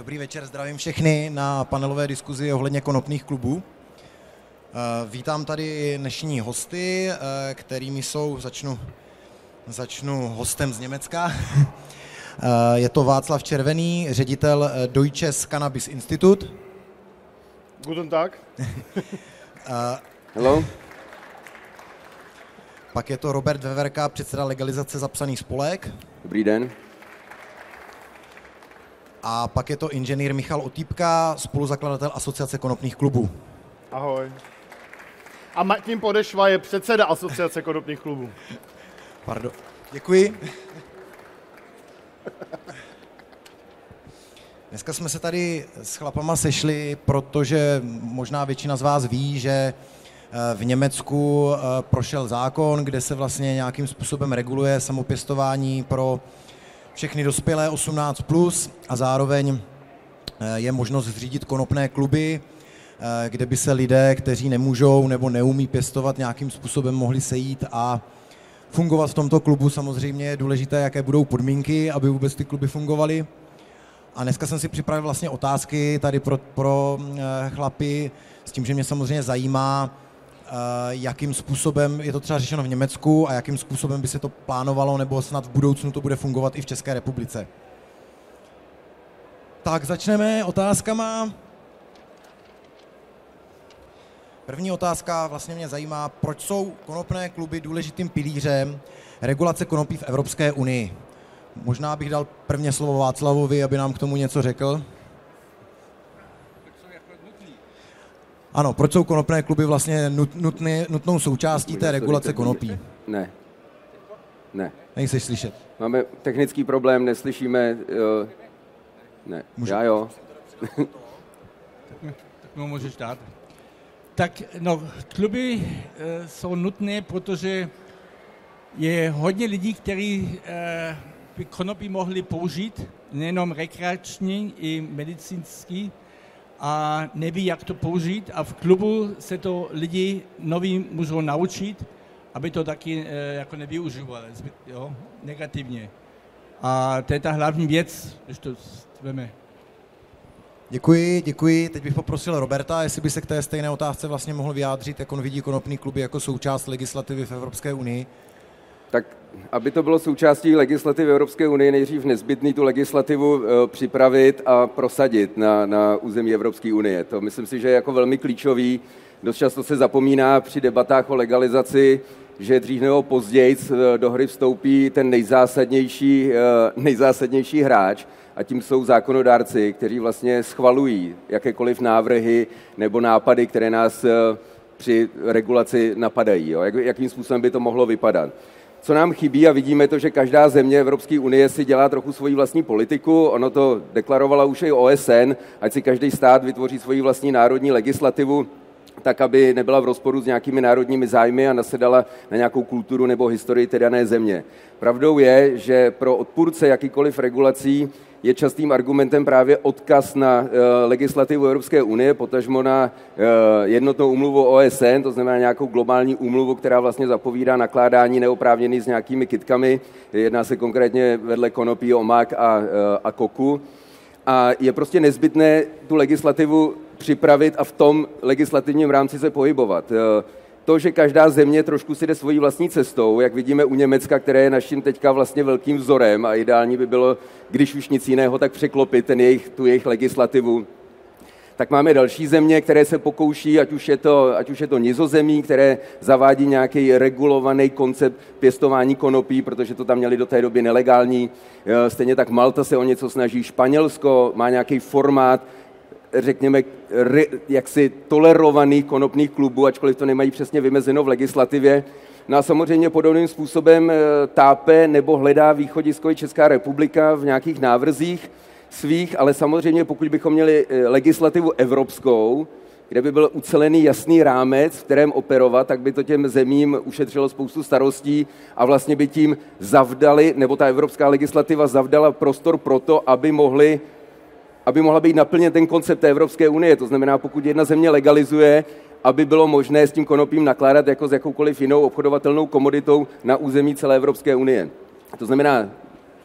Dobrý večer, zdravím všechny na panelové diskuzi ohledně konopných klubů. Vítám tady dnešní hosty, kterými jsou, začnu hostem z Německa. Je to Václav Červený, ředitel Deutsches Cannabis Institut. Guten Tag. Hello. Pak je to Robert Veverka, předseda legalizace zapsaný spolek. Dobrý den. A pak je to inženýr Michal Otýpka, spoluzakladatel Asociace konopných klubů. Ahoj. A Martin Podešva je předseda Asociace konopných klubů. Pardon. Děkuji. Dneska jsme se tady s chlapama sešli, protože možná většina z vás ví, že v Německu prošel zákon, kde se vlastně nějakým způsobem reguluje samopěstování pro všechny dospělé 18+, a zároveň je možnost zřídit konopné kluby, kde by se lidé, kteří nemůžou nebo neumí pěstovat, nějakým způsobem mohli sejít a fungovat v tomto klubu. Samozřejmě je důležité, jaké budou podmínky, aby vůbec ty kluby fungovaly. A dneska jsem si připravil vlastně otázky tady pro chlapy, s tím, že mě samozřejmě zajímá, jakým způsobem je to třeba řešeno v Německu a jakým způsobem by se to plánovalo, nebo snad v budoucnu to bude fungovat i v České republice. Tak začneme otázkama. První otázka vlastně mě zajímá, proč jsou konopné kluby důležitým pilířem regulace konopí v Evropské unii. Možná bych dal prvně slovo Václavovi, aby nám k tomu něco řekl. Ano, proč jsou konopné kluby vlastně nutnou součástí té regulace konopí? Ne. Nejseš slyšet. Máme technický problém, neslyšíme. Ne, Můžu? já jo. Tak můžeš dát. Tak no, kluby jsou nutné, protože je hodně lidí, kteří by konopí mohli použít, nejenom rekreační, i medicínský, a neví, jak to použít, a v klubu se to lidi noví můžou naučit, aby to taky jako nevyužívali, jo, negativně. A to je ta hlavní věc, když to veme. Děkuji. Teď bych poprosil Roberta, jestli by se k té stejné otázce vlastně mohl vyjádřit, jak on vidí konopný kluby jako součást legislativy v Evropské unii. Tak, aby to bylo součástí legislativy Evropské unie, nejdřív nezbytný tu legislativu připravit a prosadit na území Evropské unie. To myslím si, že je jako velmi klíčový. Dost často se zapomíná při debatách o legalizaci, že dřív nebo později do hry vstoupí ten nejzásadnější hráč, a tím jsou zákonodárci, kteří vlastně schvalují jakékoliv návrhy nebo nápady, které nás při regulaci napadají. Jo? Jakým způsobem by to mohlo vypadat. Co nám chybí, a vidíme to, že každá země Evropské unie si dělá trochu svoji vlastní politiku, ono to deklarovala už i OSN, ať si každý stát vytvoří svoji vlastní národní legislativu, tak, aby nebyla v rozporu s nějakými národními zájmy a nasedala na nějakou kulturu nebo historii té dané země. Pravdou je, že pro odpůrce jakýkoliv regulací je častým argumentem právě odkaz na legislativu Evropské unie, potažmo na jednotnou úmluvu OSN, to znamená nějakou globální úmluvu, která vlastně zapovídá nakládání neoprávněný s nějakými kytkami. Jedná se konkrétně vedle konopí o mak a koku. A je prostě nezbytné tu legislativu připravit a v tom legislativním rámci se pohybovat. To, že každá země trošku si jde svojí vlastní cestou, jak vidíme u Německa, které je naším teďka vlastně velkým vzorem, a ideální by bylo, když už nic jiného, tak překlopit tu jejich legislativu. Tak máme další země, které se pokouší, ať už je to Nizozemí, které zavádí nějaký regulovaný koncept pěstování konopí, protože to tam měli do té doby nelegální. Stejně tak Malta se o něco snaží, Španělsko má nějaký formát, řekněme, jaksi tolerovaných konopných klubů, ačkoliv to nemají přesně vymezeno v legislativě. No a samozřejmě podobným způsobem tápe nebo hledá východisko i Česká republika v nějakých návrzích svých, ale samozřejmě pokud bychom měli legislativu evropskou, kde by byl ucelený jasný rámec, v kterém operovat, tak by to těm zemím ušetřilo spoustu starostí a vlastně by tím zavdali, nebo ta evropská legislativa zavdala prostor pro to, aby mohla být naplněn ten koncept té Evropské unie. To znamená, pokud jedna země legalizuje, aby bylo možné s tím konopím nakládat jako s jakoukoliv jinou obchodovatelnou komoditou na území celé Evropské unie. To znamená,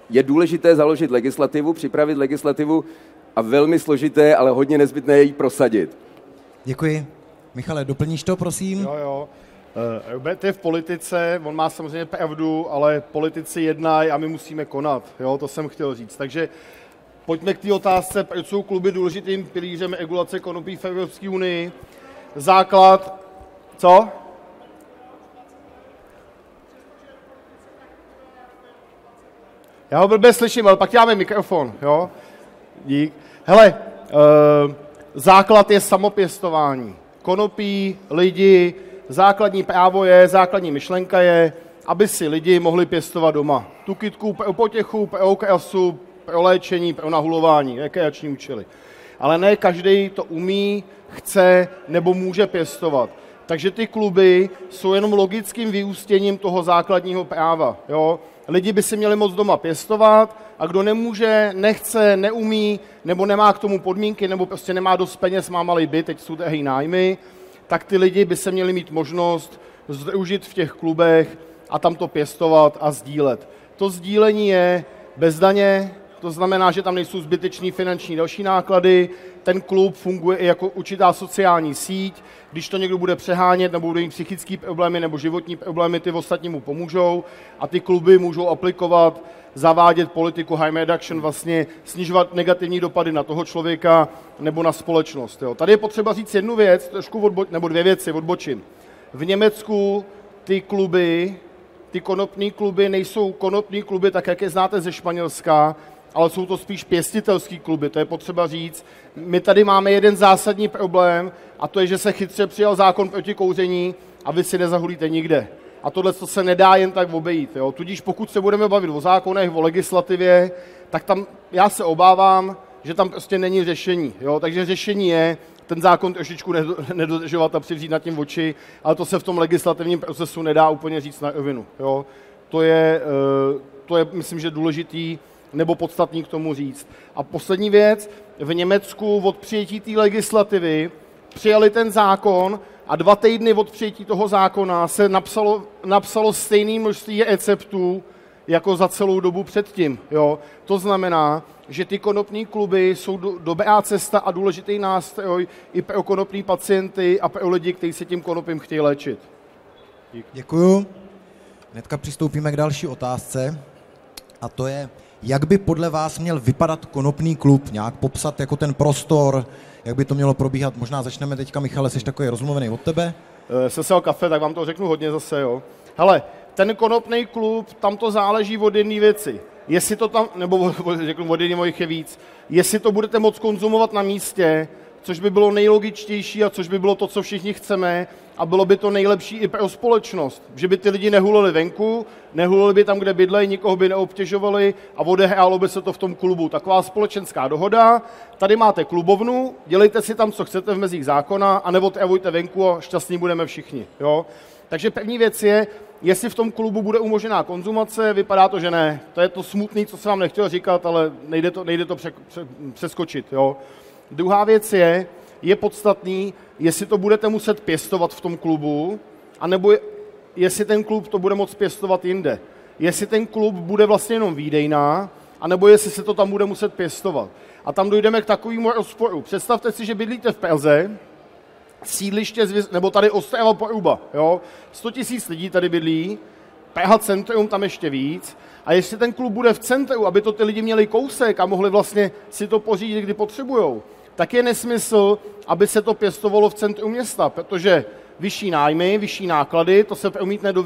je důležité založit legislativu, připravit legislativu a velmi složité, ale hodně nezbytné ji prosadit. Děkuji. Michale, doplníš to, prosím? Jo. Robert je v politice, on má samozřejmě pravdu, ale politici jednají a my musíme konat. Jo, to jsem chtěl říct. Takže pojďme k té otázce, proč jsou kluby důležitým pilířem regulace konopí v Evropské unii. Základ, co? Já ho blbě slyším, ale pak dáme mikrofon, jo? Dík. Hele, základ je samopěstování. Konopí, lidi, základní právo je, základní myšlenka je, aby si lidi mohli pěstovat doma. Tu kytku pro potěchu, pro okrasu, pro léčení, pro nahulování, rekreační účely. Ale ne každý to umí, chce nebo může pěstovat. Takže ty kluby jsou jenom logickým vyústěním toho základního práva. Jo? Lidi by si měli moc doma pěstovat a kdo nemůže, nechce, neumí nebo nemá k tomu podmínky nebo prostě nemá dost peněz, má malý byt, teď jsou tehdy nájmy, tak ty lidi by se měli mít možnost sdružit v těch klubech a tam to pěstovat a sdílet. To sdílení je bez daně, to znamená, že tam nejsou zbytečný finanční další náklady, ten klub funguje i jako určitá sociální síť, když to někdo bude přehánět nebo bude mít psychické problémy nebo životní problémy, ty ostatní mu pomůžou a ty kluby můžou aplikovat, zavádět politiku harm reduction, vlastně snižovat negativní dopady na toho člověka nebo na společnost. Jo. Tady je potřeba říct jednu věc, trošku nebo dvě věci, odbočím. V Německu ty kluby, ty konopní kluby nejsou konopní kluby, tak jak je znáte ze Španělska, ale jsou to spíš pěstitelský kluby, to je potřeba říct. My tady máme jeden zásadní problém a to je, že se chytře přijal zákon proti kouření a vy si nezahulíte nikde. A tohle se nedá jen tak obejít. Jo. Tudíž pokud se budeme bavit o zákonech, o legislativě, tak tam já se obávám, že tam prostě není řešení. Jo. Takže řešení je ten zákon trošičku nedodržovat a přivřít nad tím oči, ale to se v tom legislativním procesu nedá úplně říct na rovinu. Jo. To je, myslím, že důležitý nebo podstatný k tomu říct. A poslední věc, v Německu od přijetí té legislativy přijali ten zákon a 2 týdny od přijetí toho zákona se napsalo stejné množství receptů jako za celou dobu předtím. Jo. To znamená, že ty konopní kluby jsou dobrá cesta a důležitý nástroj i pro konopní pacienty a pro lidi, kteří se tím konopím chtějí léčit. Děkuju. Hnedka přistoupíme k další otázce a to je, jak by podle vás měl vypadat konopný klub, nějak popsat jako ten prostor, jak by to mělo probíhat. Možná začneme teďka, Michale, jsi takový rozmluvený od tebe. Jsem se o kafe, tak vám to řeknu hodně zase, jo. Hele, ten konopný klub, tam to záleží od jedné věci. Jestli to tam, nebo řeknu od jedné mojich je víc, jestli to budete moct konzumovat na místě, což by bylo nejlogičtější a což by bylo to, co všichni chceme a bylo by to nejlepší i pro společnost. Že by ty lidi nehulili venku, nehulili by tam, kde bydlejí, nikoho by neobtěžovali a odehrálo by se to v tom klubu. Taková společenská dohoda. Tady máte klubovnu, dělejte si tam, co chcete v mezích zákona a neotravujte venku a šťastní budeme všichni. Jo? Takže první věc je, jestli v tom klubu bude umožněná konzumace, vypadá to, že ne. To je to smutný, co jsem vám nechtěl říkat, ale nejde to přeskočit. Jo? Druhá věc je podstatný, jestli to budete muset pěstovat v tom klubu, anebo jestli ten klub to bude moct pěstovat jinde. Jestli ten klub bude vlastně jenom výdejná, anebo jestli se to tam bude muset pěstovat. A tam dojdeme k takovému rozporu. Představte si, že bydlíte v Praze, sídliště, nebo tady Ostrava Poruba, jo? 100 000 lidí tady bydlí, Praha centrum tam ještě víc, a jestli ten klub bude v centru, aby to ty lidi měli kousek a mohli vlastně si to pořídit, kdy potřebujou, tak je nesmysl, aby se to pěstovalo v centru města, protože vyšší nájmy, vyšší náklady, to se promítne do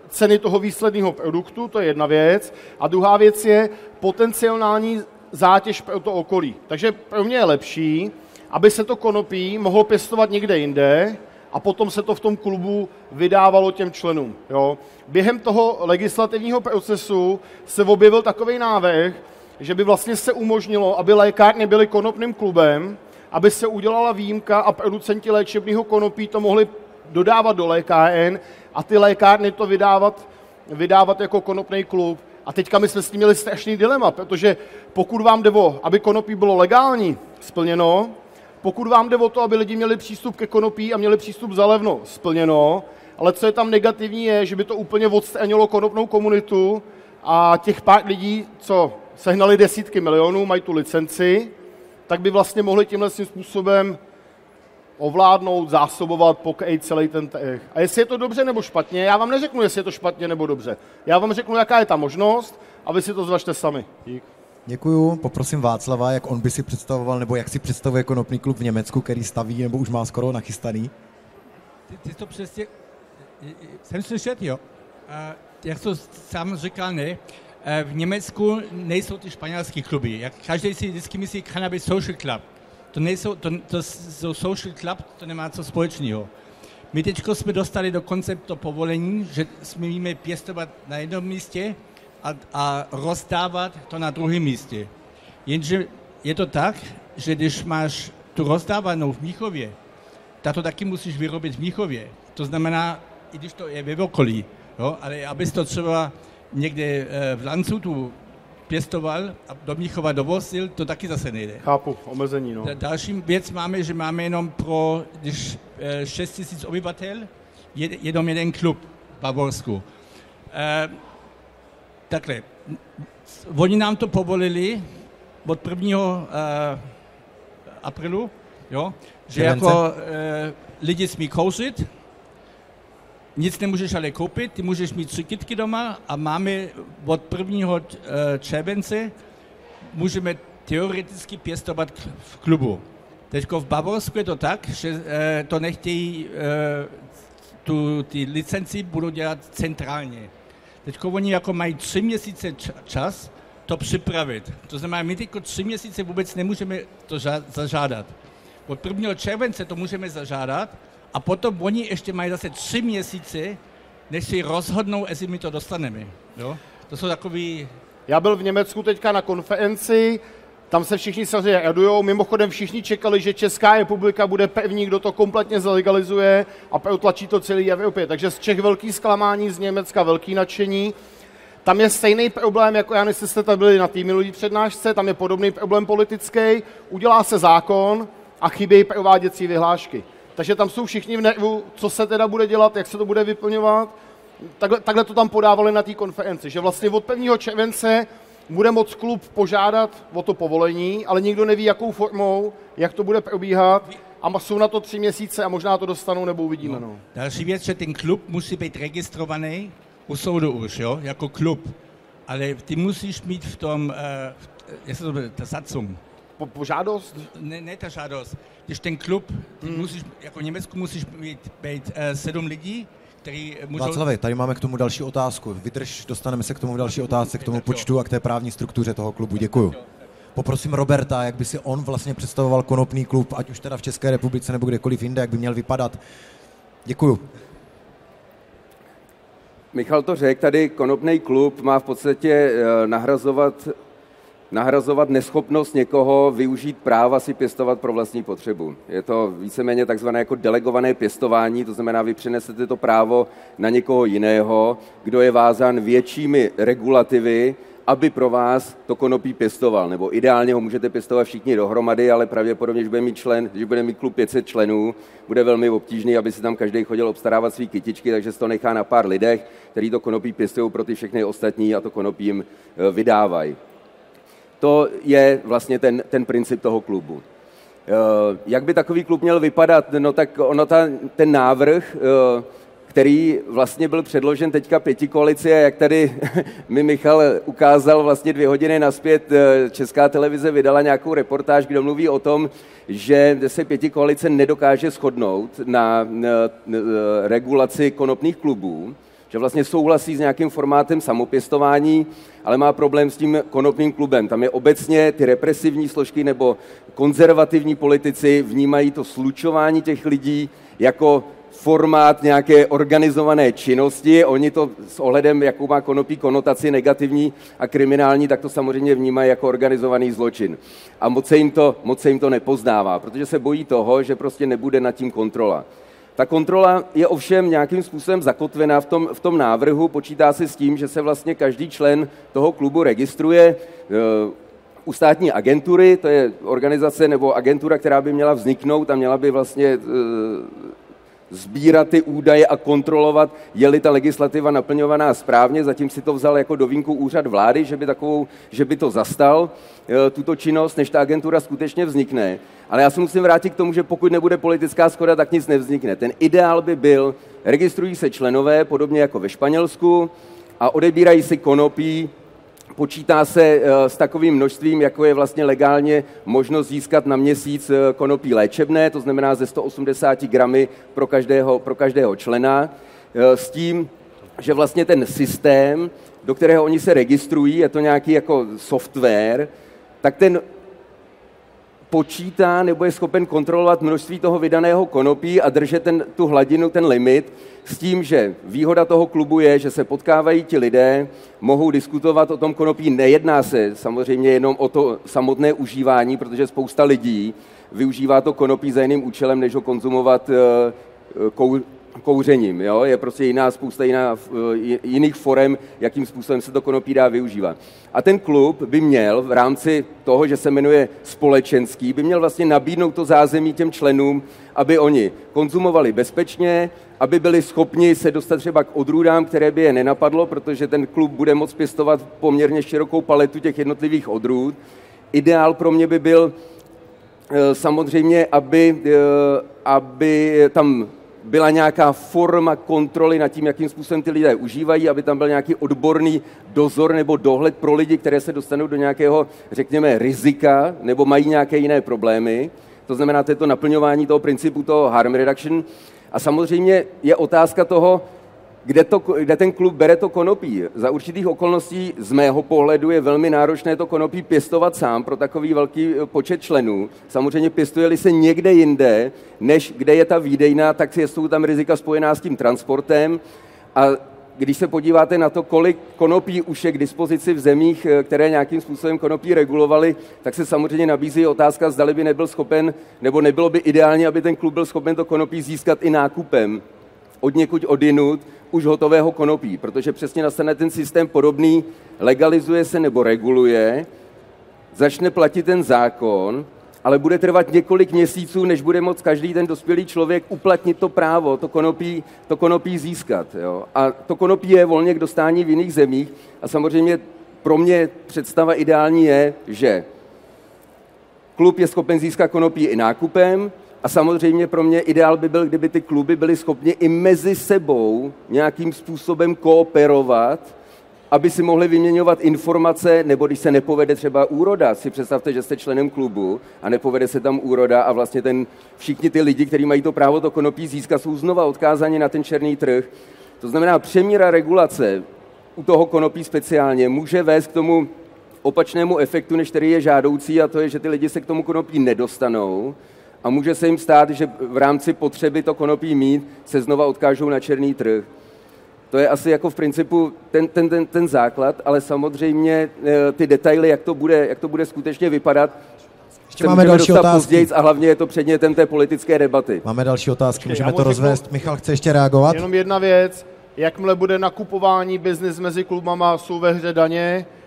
ceny toho výsledného produktu, to je jedna věc. A druhá věc je potenciální zátěž pro to okolí. Takže pro mě je lepší, aby se to konopí mohlo pěstovat někde jinde a potom se to v tom klubu vydávalo těm členům. Jo. Během toho legislativního procesu se objevil takový návrh, že by vlastně se umožnilo, aby lékárny byly konopným klubem, aby se udělala výjimka a producenti léčebného konopí to mohli dodávat do lékáren a ty lékárny to vydávat jako konopný klub. A teďka my jsme s tím měli strašný dilema, protože pokud vám jde o, aby konopí bylo legální, splněno, pokud vám jde o to, aby lidi měli přístup ke konopí a měli přístup za levno, splněno, ale co je tam negativní je, že by to úplně odstranilo konopnou komunitu a těch pár lidí, co sehnali desítky milionů, mají tu licenci tak by vlastně mohli tímhle způsobem ovládnout, zásobovat, pokryt celý ten trh. A jestli je to dobře nebo špatně, já vám neřeknu, jestli je to špatně nebo dobře. Já vám řeknu, jaká je ta možnost a vy si to zvažte sami. Dík. Děkuju, poprosím Václava, jak on by si představoval, nebo jak si představuje konopný klub v Německu, který staví, nebo už má skoro nachystaný. Ty to přesně, jsem slyšet, jo. Jak to sám říkal, ne, v Německu nejsou ty španělské kluby. Jak každý si vždycky myslí Cannabis Social Club. To Social Club, to nemá co společného. My teď jsme dostali dokonce to povolení, že smíme pěstovat na jednom místě a rozdávat to na druhém místě. Jenže je to tak, že když máš tu rozdávanou v Mnichově, tak to taky musíš vyrobit v Mnichově. To znamená, i když to je ve okolí, jo, ale abys to třeba někde v Landshutu pěstoval a do Mnichova dovozil, to taky zase nejde. Chápu, omezení, no. Další věc máme, že máme jenom pro 6 000 obyvatel jenom jeden klub v Bavorsku. Takhle, oni nám to povolili od 1. aprílu, jo, že jako lidi smí kouřit, nic nemůžeš ale koupit, ty můžeš mít 3 kytky doma a máme od 1. července můžeme teoreticky pěstovat v klubu. Teďko v Bavorsku je to tak, že to nechtějí, ty licenci budou dělat centrálně. Teďko oni jako mají 3 měsíce čas to připravit. To znamená, my teďko 3 měsíce vůbec nemůžeme to zažádat. Od 1. července to můžeme zažádat a potom oni ještě mají zase 3 měsíce, než si rozhodnou, jestli my to dostaneme. Jo? To jsou takový... Já byl v Německu teďka na konferenci, tam se všichni samozřejmě radujou. Mimochodem všichni čekali, že Česká republika bude první, kdo to kompletně zalegalizuje a protlačí to celý Evropě. Takže z Čech velký zklamání, z Německa velký nadšení. Tam je stejný problém, jako já nevím, jste tady byli na té minulý přednášce, tam je podobný problém politický. Udělá se zákon a chybějí prováděcí vyhlášky. Takže tam jsou všichni v nervu, co se teda bude dělat, jak se to bude vyplňovat. Takhle to tam podávali na té konferenci, že vlastně od 1. července bude moct klub požádat o to povolení, ale nikdo neví, jakou formou, jak to bude probíhat a jsou na to 3 měsíce a možná to dostanou nebo uvidíme. No. Další věc, že ten klub musí být registrovaný u soudu už, jo, jako klub, ale ty musíš mít v tom, jak se to bude, ta Satzung. Po žádost? Ne ta žádost. Když ten klub, ty musíš, jako v Německu musíš být 7 lidí, který můžou... Václavi, tady máme k tomu další otázku. Vydrž, dostaneme se k tomu další otázce, k tomu počtu a k té právní struktuře toho klubu. Děkuju. Poprosím Roberta, jak by si on vlastně představoval konopný klub, ať už teda v České republice nebo kdekoliv jinde, jak by měl vypadat. Děkuju. Michal to řekl, tady konopný klub má v podstatě nahrazovat neschopnost někoho využít práva si pěstovat pro vlastní potřebu. Je to víceméně takzvané jako delegované pěstování, to znamená, vy přenesete to právo na někoho jiného, kdo je vázán většími regulativy, aby pro vás to konopí pěstoval. Nebo ideálně ho můžete pěstovat všichni dohromady, ale pravděpodobně, když bude mít klub 500 členů, bude velmi obtížný, aby si tam každý chodil obstarávat svý kytičky, takže se to nechá na pár lidech, kteří to konopí pěstují pro ty všechny ostatní a to konopí jim vydávají. To je vlastně ten princip toho klubu. Jak by takový klub měl vypadat? No tak ten návrh, který vlastně byl předložen teďka pětikoalici a jak tady mi Michal ukázal vlastně 2 hodiny nazpět, Česká televize vydala nějakou reportáž, kde mluví o tom, že se pětikoalice nedokáže shodnout na regulaci konopných klubů, že vlastně souhlasí s nějakým formátem samopěstování, ale má problém s tím konopným klubem. Tam je obecně ty represivní složky nebo konzervativní politici vnímají to slučování těch lidí jako formát nějaké organizované činnosti. Oni to s ohledem, jakou má konopí konotaci negativní a kriminální, tak to samozřejmě vnímají jako organizovaný zločin. A moc se jim to nepoznává, protože se bojí toho, že prostě nebude nad tím kontrola. Ta kontrola je ovšem nějakým způsobem zakotvená v tom návrhu. Počítá se s tím, že se vlastně každý člen toho klubu registruje u státní agentury, to je organizace nebo agentura, která by měla vzniknout a měla by vlastně sbírat ty údaje a kontrolovat, je-li ta legislativa naplňovaná správně. Zatím si to vzal jako do vínku úřad vlády, že by to zastal, tuto činnost, než ta agentura skutečně vznikne. Ale já se musím vrátit k tomu, že pokud nebude politická shoda, tak nic nevznikne. Ten ideál by byl, registrují se členové, podobně jako ve Španělsku, a odebírají si konopí. Počítá se s takovým množstvím, jako je vlastně legálně možnost získat na měsíc konopí léčebné, to znamená ze 180 gramy pro každého člena, s tím, že vlastně ten systém, do kterého oni se registrují, je to nějaký jako software, tak ten počítá nebo je schopen kontrolovat množství toho vydaného konopí a držet tu hladinu, ten limit, s tím, že výhoda toho klubu je, že se potkávají ti lidé, mohou diskutovat o tom konopí. Nejedná se samozřejmě jenom o to samotné užívání, protože spousta lidí využívá to konopí za jiným účelem, než ho konzumovat kouřením. Jo? Je prostě spousta jiných forem, jakým způsobem se to konopí dá využívat. A ten klub by měl v rámci toho, že se jmenuje společenský, by měl vlastně nabídnout to zázemí těm členům, aby oni konzumovali bezpečně, aby byli schopni se dostat třeba k odrůdám, které by je nenapadlo, protože ten klub bude moct pěstovat poměrně širokou paletu těch jednotlivých odrůd. Ideál pro mě by byl samozřejmě, aby tam byla nějaká forma kontroly nad tím, jakým způsobem ty lidé užívají, aby tam byl nějaký odborný dozor nebo dohled pro lidi, které se dostanou do nějakého, řekněme, rizika nebo mají nějaké jiné problémy. To znamená, to je to naplňování toho principu toho harm reduction. A samozřejmě je otázka toho, kde ten klub bere to konopí. Za určitých okolností z mého pohledu je velmi náročné to konopí pěstovat sám pro takový velký počet členů. Samozřejmě pěstuje-li se někde jinde, než kde je ta výdejna, tak jsou tam rizika spojená s tím transportem. A když se podíváte na to, kolik konopí už je k dispozici v zemích, které nějakým způsobem konopí regulovaly, tak se samozřejmě nabízí otázka, zdali by nebyl schopen, nebo nebylo by ideálně, aby ten klub byl schopen to konopí získat i nákupem od někud odinut už hotového konopí, protože přesně nastane ten systém podobný, legalizuje se nebo reguluje, začne platit ten zákon, ale bude trvat několik měsíců, než bude moct každý ten dospělý člověk uplatnit to právo, to konopí získat. Jo? A to konopí je volně k dostání v jiných zemích a samozřejmě pro mě představa ideální je, že klub je schopen získat konopí i nákupem a samozřejmě pro mě ideál by byl, kdyby ty kluby byly schopni i mezi sebou nějakým způsobem kooperovat, aby si mohli vyměňovat informace, nebo když se nepovede třeba úroda, si představte, že jste členem klubu a nepovede se tam úroda a vlastně všichni ty lidi, kteří mají to právo to konopí získat, jsou znova odkázáni na ten černý trh. To znamená, přemíra regulace u toho konopí speciálně může vést k tomu opačnému efektu, než který je žádoucí, a to je, že ty lidi se k tomu konopí nedostanou a může se jim stát, že v rámci potřeby to konopí mít se znova odkážou na černý trh. To je asi jako v principu ten základ, ale samozřejmě ty detaily, jak to bude skutečně vypadat, ještě máme další otázky. Později, a hlavně je to předmětem té politické debaty. Máme další otázky, můžeme to rozvést. Michal chce ještě reagovat? Jenom jedna věc, jakmile bude nakupování biznis mezi klubama, jsou ve hře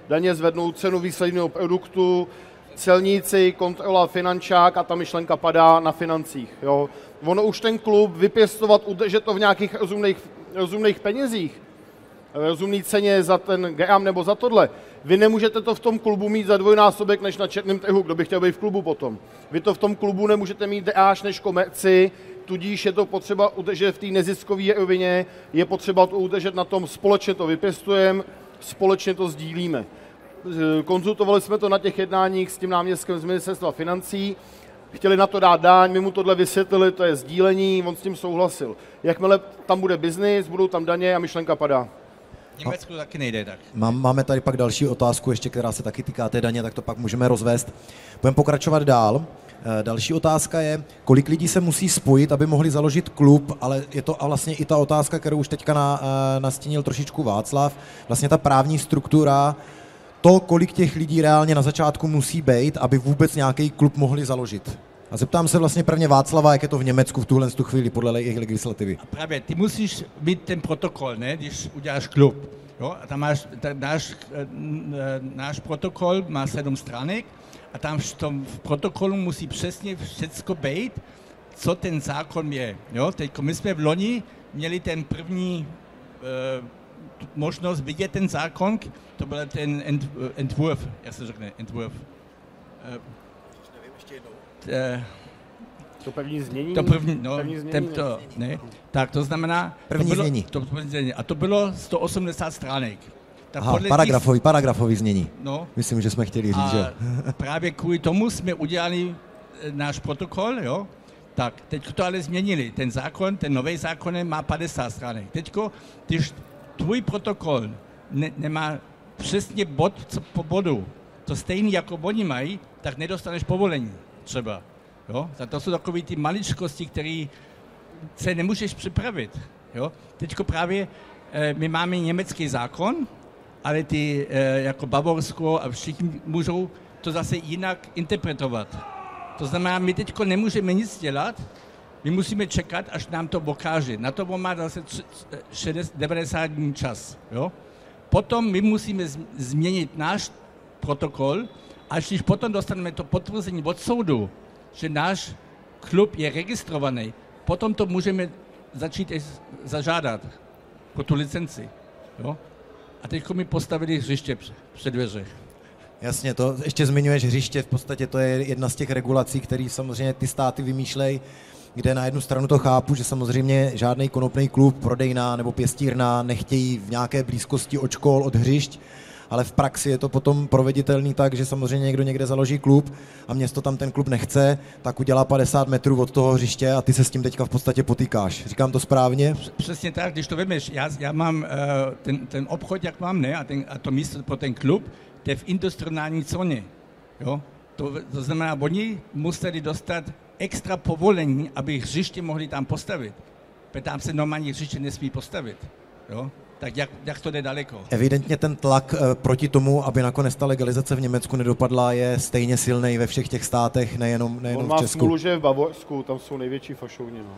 daně zvednou cenu výsledného produktu, celníci, kontrola, finančák a ta myšlenka padá na financích. Jo. Ono už ten klub vypěstovat, udržet to v nějakých rozumných penězích, rozumný ceně za ten gram nebo za tohle. Vy nemůžete to v tom klubu mít za dvojnásobek než na černém trhu, kdo by chtěl být v klubu potom. Vy to v tom klubu nemůžete mít dráž než komerci, tudíž je to potřeba udržet v té neziskové rovině, je potřeba to udržet na tom, společně to vypěstujeme, společně to sdílíme. Konzultovali jsme to na těch jednáních s tím náměstkem z ministerstva financí, chtěli na to dát daň, my mu tohle vysvětlili, to je sdílení, on s tím souhlasil. Jakmile tam bude biznis, budou tam daně a myšlenka padá. V Německu taky nejde tak. Máme tady pak další otázku ještě, která se taky týká té daně, tak to pak můžeme rozvést. Budeme pokračovat dál. Další otázka je, kolik lidí se musí spojit, aby mohli založit klub, ale je to a vlastně i ta otázka, kterou už teďka nastínil trošičku Václav, vlastně ta právní struktura, to, kolik těch lidí reálně na začátku musí být, aby vůbec nějaký klub mohli založit. A zeptám se vlastně prvně Václava, jak je to v Německu v tuhle chvíli podle jejich legislativy. A právě, ty musíš mít ten protokol, ne, když uděláš klub. Jo? A tam náš protokol má 7 stránek a tam v tom protokolu musí přesně všecko být, co ten zákon je. Jo? Teď my jsme v loni měli ten první možnost vidět ten zákon, to byl ten entwurf, jak se řekne, entwurf. To první znění? To první, no, tento, ne. Tak to znamená... První znění. A to bylo 180 stránek. Aha, paragrafový znění. No. Myslím, že jsme chtěli říct, že... Právě kvůli tomu jsme udělali náš protokol, jo. Tak, teď to ale změnili. Ten zákon, ten nový zákon má 50 stránek. Teďko, když tvůj protokol nemá přesně bod po bodu, to stejný jako oni mají, tak nedostaneš povolení třeba. Jo? To jsou takové ty maličkosti, které se nemůžeš připravit. Jo? Teďko právě my máme německý zákon, ale ty jako Bavorsko a všichni můžou to zase jinak interpretovat. To znamená, my teďko nemůžeme nic dělat, my musíme čekat, až nám to ukáže. Na to má zase 90 dní čas. Jo? Potom my musíme změnit náš protokol, až když potom dostaneme to potvrzení od soudu, že náš klub je registrovaný, potom to můžeme začít zažádat pro tu licenci. Jo? A teď mi postavili hřiště před dveře. Jasně, to ještě zmiňuješ hřiště, v podstatě to je jedna z těch regulací, které samozřejmě ty státy vymýšlejí, kde na jednu stranu to chápu, že samozřejmě žádný konopný klub, prodejna nebo pěstírna nechtějí v nějaké blízkosti od škol, od hřišť, ale v praxi je to potom proveditelný tak, že samozřejmě někdo někde založí klub a město tam ten klub nechce, tak udělá 50 metrů od toho hřiště a ty se s tím teďka v podstatě potýkáš. Říkám to správně? Přesně tak, když to vemeš, já mám ten obchod, jak mám, ne? A to místo pro ten klub, to je v industriální zóně. Jo? To znamená, oni museli dostat extra povolení, aby hřiště mohli tam postavit. Protože tam se normálně hřiště nesmí postavit. Jo? Tak jak to jde daleko? Evidentně ten tlak proti tomu, aby nakonec ta legalizace v Německu nedopadla, je stejně silný ve všech těch státech, nejenom v Česku. On má smůlu, že v Bavorsku, tam jsou největší fašouni. No.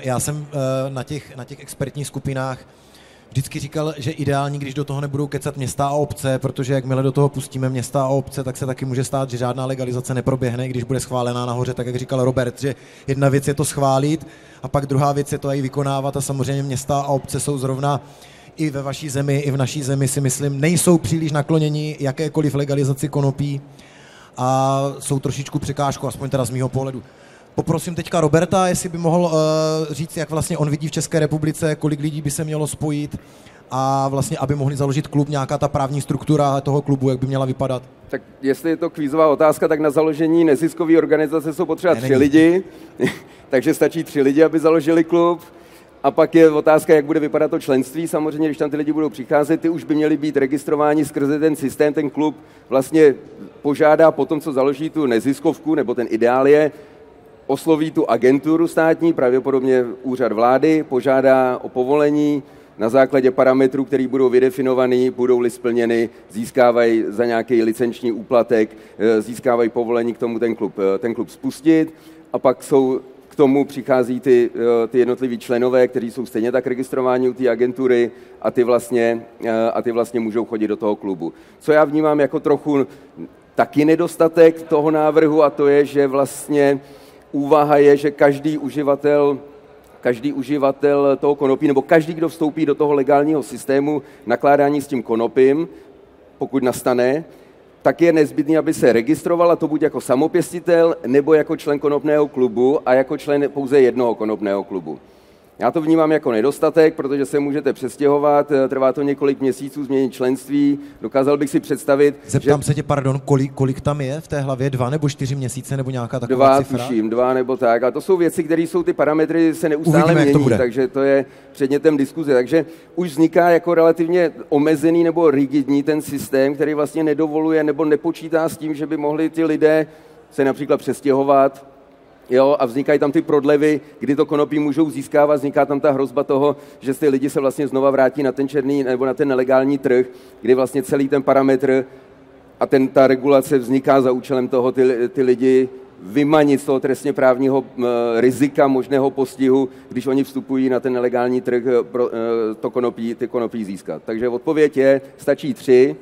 Já jsem na těch expertních skupinách vždycky říkal, že ideální, když do toho nebudou kecat města a obce, protože jakmile do toho pustíme města a obce, tak se taky může stát, že žádná legalizace neproběhne, když bude schválená nahoře, tak jak říkal Robert, že jedna věc je to schválit a pak druhá věc je to i vykonávat a samozřejmě města a obce jsou zrovna i ve vaší zemi, i v naší zemi si myslím, nejsou příliš nakloněni jakékoliv legalizaci konopí a jsou trošičku překážkou, aspoň teda z mýho pohledu. Poprosím teďka Roberta, jestli by mohl říct, jak vlastně on vidí v České republice, kolik lidí by se mělo spojit a vlastně, aby mohli založit klub, nějaká ta právní struktura toho klubu, jak by měla vypadat. Tak jestli je to kvízová otázka, tak na založení neziskové organizace jsou potřeba 3 lidi, takže stačí 3 lidi, aby založili klub. A pak je otázka, jak bude vypadat to členství. Samozřejmě, když tam ty lidi budou přicházet, ty už by měli být registrováni skrze ten systém. Ten klub vlastně požádá po tom, co založí tu neziskovku, nebo ten ideál je, osloví tu agenturu státní, pravděpodobně úřad vlády, požádá o povolení na základě parametrů, které budou vydefinovaný, budou-li splněny, získávají za nějaký licenční úplatek, získávají povolení k tomu ten klub spustit a pak k tomu přichází ty jednotliví členové, kteří jsou stejně tak registrováni u té agentury a ty vlastně můžou chodit do toho klubu. Co já vnímám jako trochu taky nedostatek toho návrhu a to je, že vlastně úvaha je, že každý uživatel toho konopí, nebo každý, kdo vstoupí do toho legálního systému nakládání s tím konopím, pokud nastane, tak je nezbytný, aby se registroval, a to buď jako samopěstitel, nebo jako člen konopného klubu a jako člen pouze jednoho konopného klubu. Já to vnímám jako nedostatek, protože se můžete přestěhovat, trvá to několik měsíců změnit členství, dokázal bych si představit... Zeptám se tě, pardon, kolik tam je v té hlavě, 2 nebo 4 měsíce, nebo nějaká taková cifra? 2 nebo tak, ale to jsou věci, které jsou, ty parametry se neustále mění, takže to je předmětem diskuze, takže už vzniká jako relativně omezený nebo rigidní ten systém, který vlastně nedovoluje nebo nepočítá s tím, že by mohli ty lidé se například přestěhovat. Jo, a vznikají tam ty prodlevy, kdy to konopí můžou získávat, vzniká tam ta hrozba toho, že ty lidi se vlastně znova vrátí na ten černý nebo na ten nelegální trh, kdy vlastně celý ten parametr a ta regulace vzniká za účelem toho ty lidi vymanit z toho trestně právního rizika možného postihu, když oni vstupují na ten nelegální trh ty konopí získat. Takže odpověď je, stačí 3.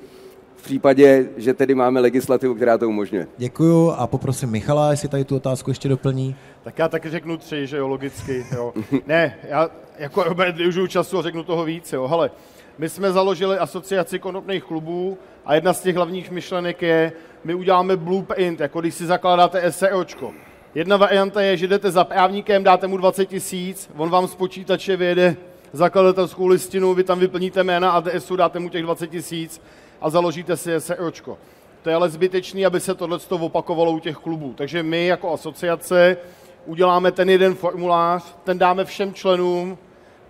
v případě, že tedy máme legislativu, která to umožňuje. Děkuju a poprosím Michala, jestli tady tu otázku ještě doplní. Tak já taky řeknu 3, že jo, logicky, jo. Ne, já jako Robert využiju času a řeknu toho víc, jo. Hele, my jsme založili asociaci konopných klubů a jedna z těch hlavních myšlenek je, my uděláme blueprint, jako když si zakládáte SROčko. Jedna varianta je, že jdete za právníkem, dáte mu 20 000, on vám z počítače vyjede zakladatelskou listinu, vy tam vyplníte jména adresu, dáte mu těch 20 000 a založíte si SROčko. To je ale zbytečný, aby se tohleto opakovalo u těch klubů. Takže my jako asociace uděláme ten jeden formulář, ten dáme všem členům,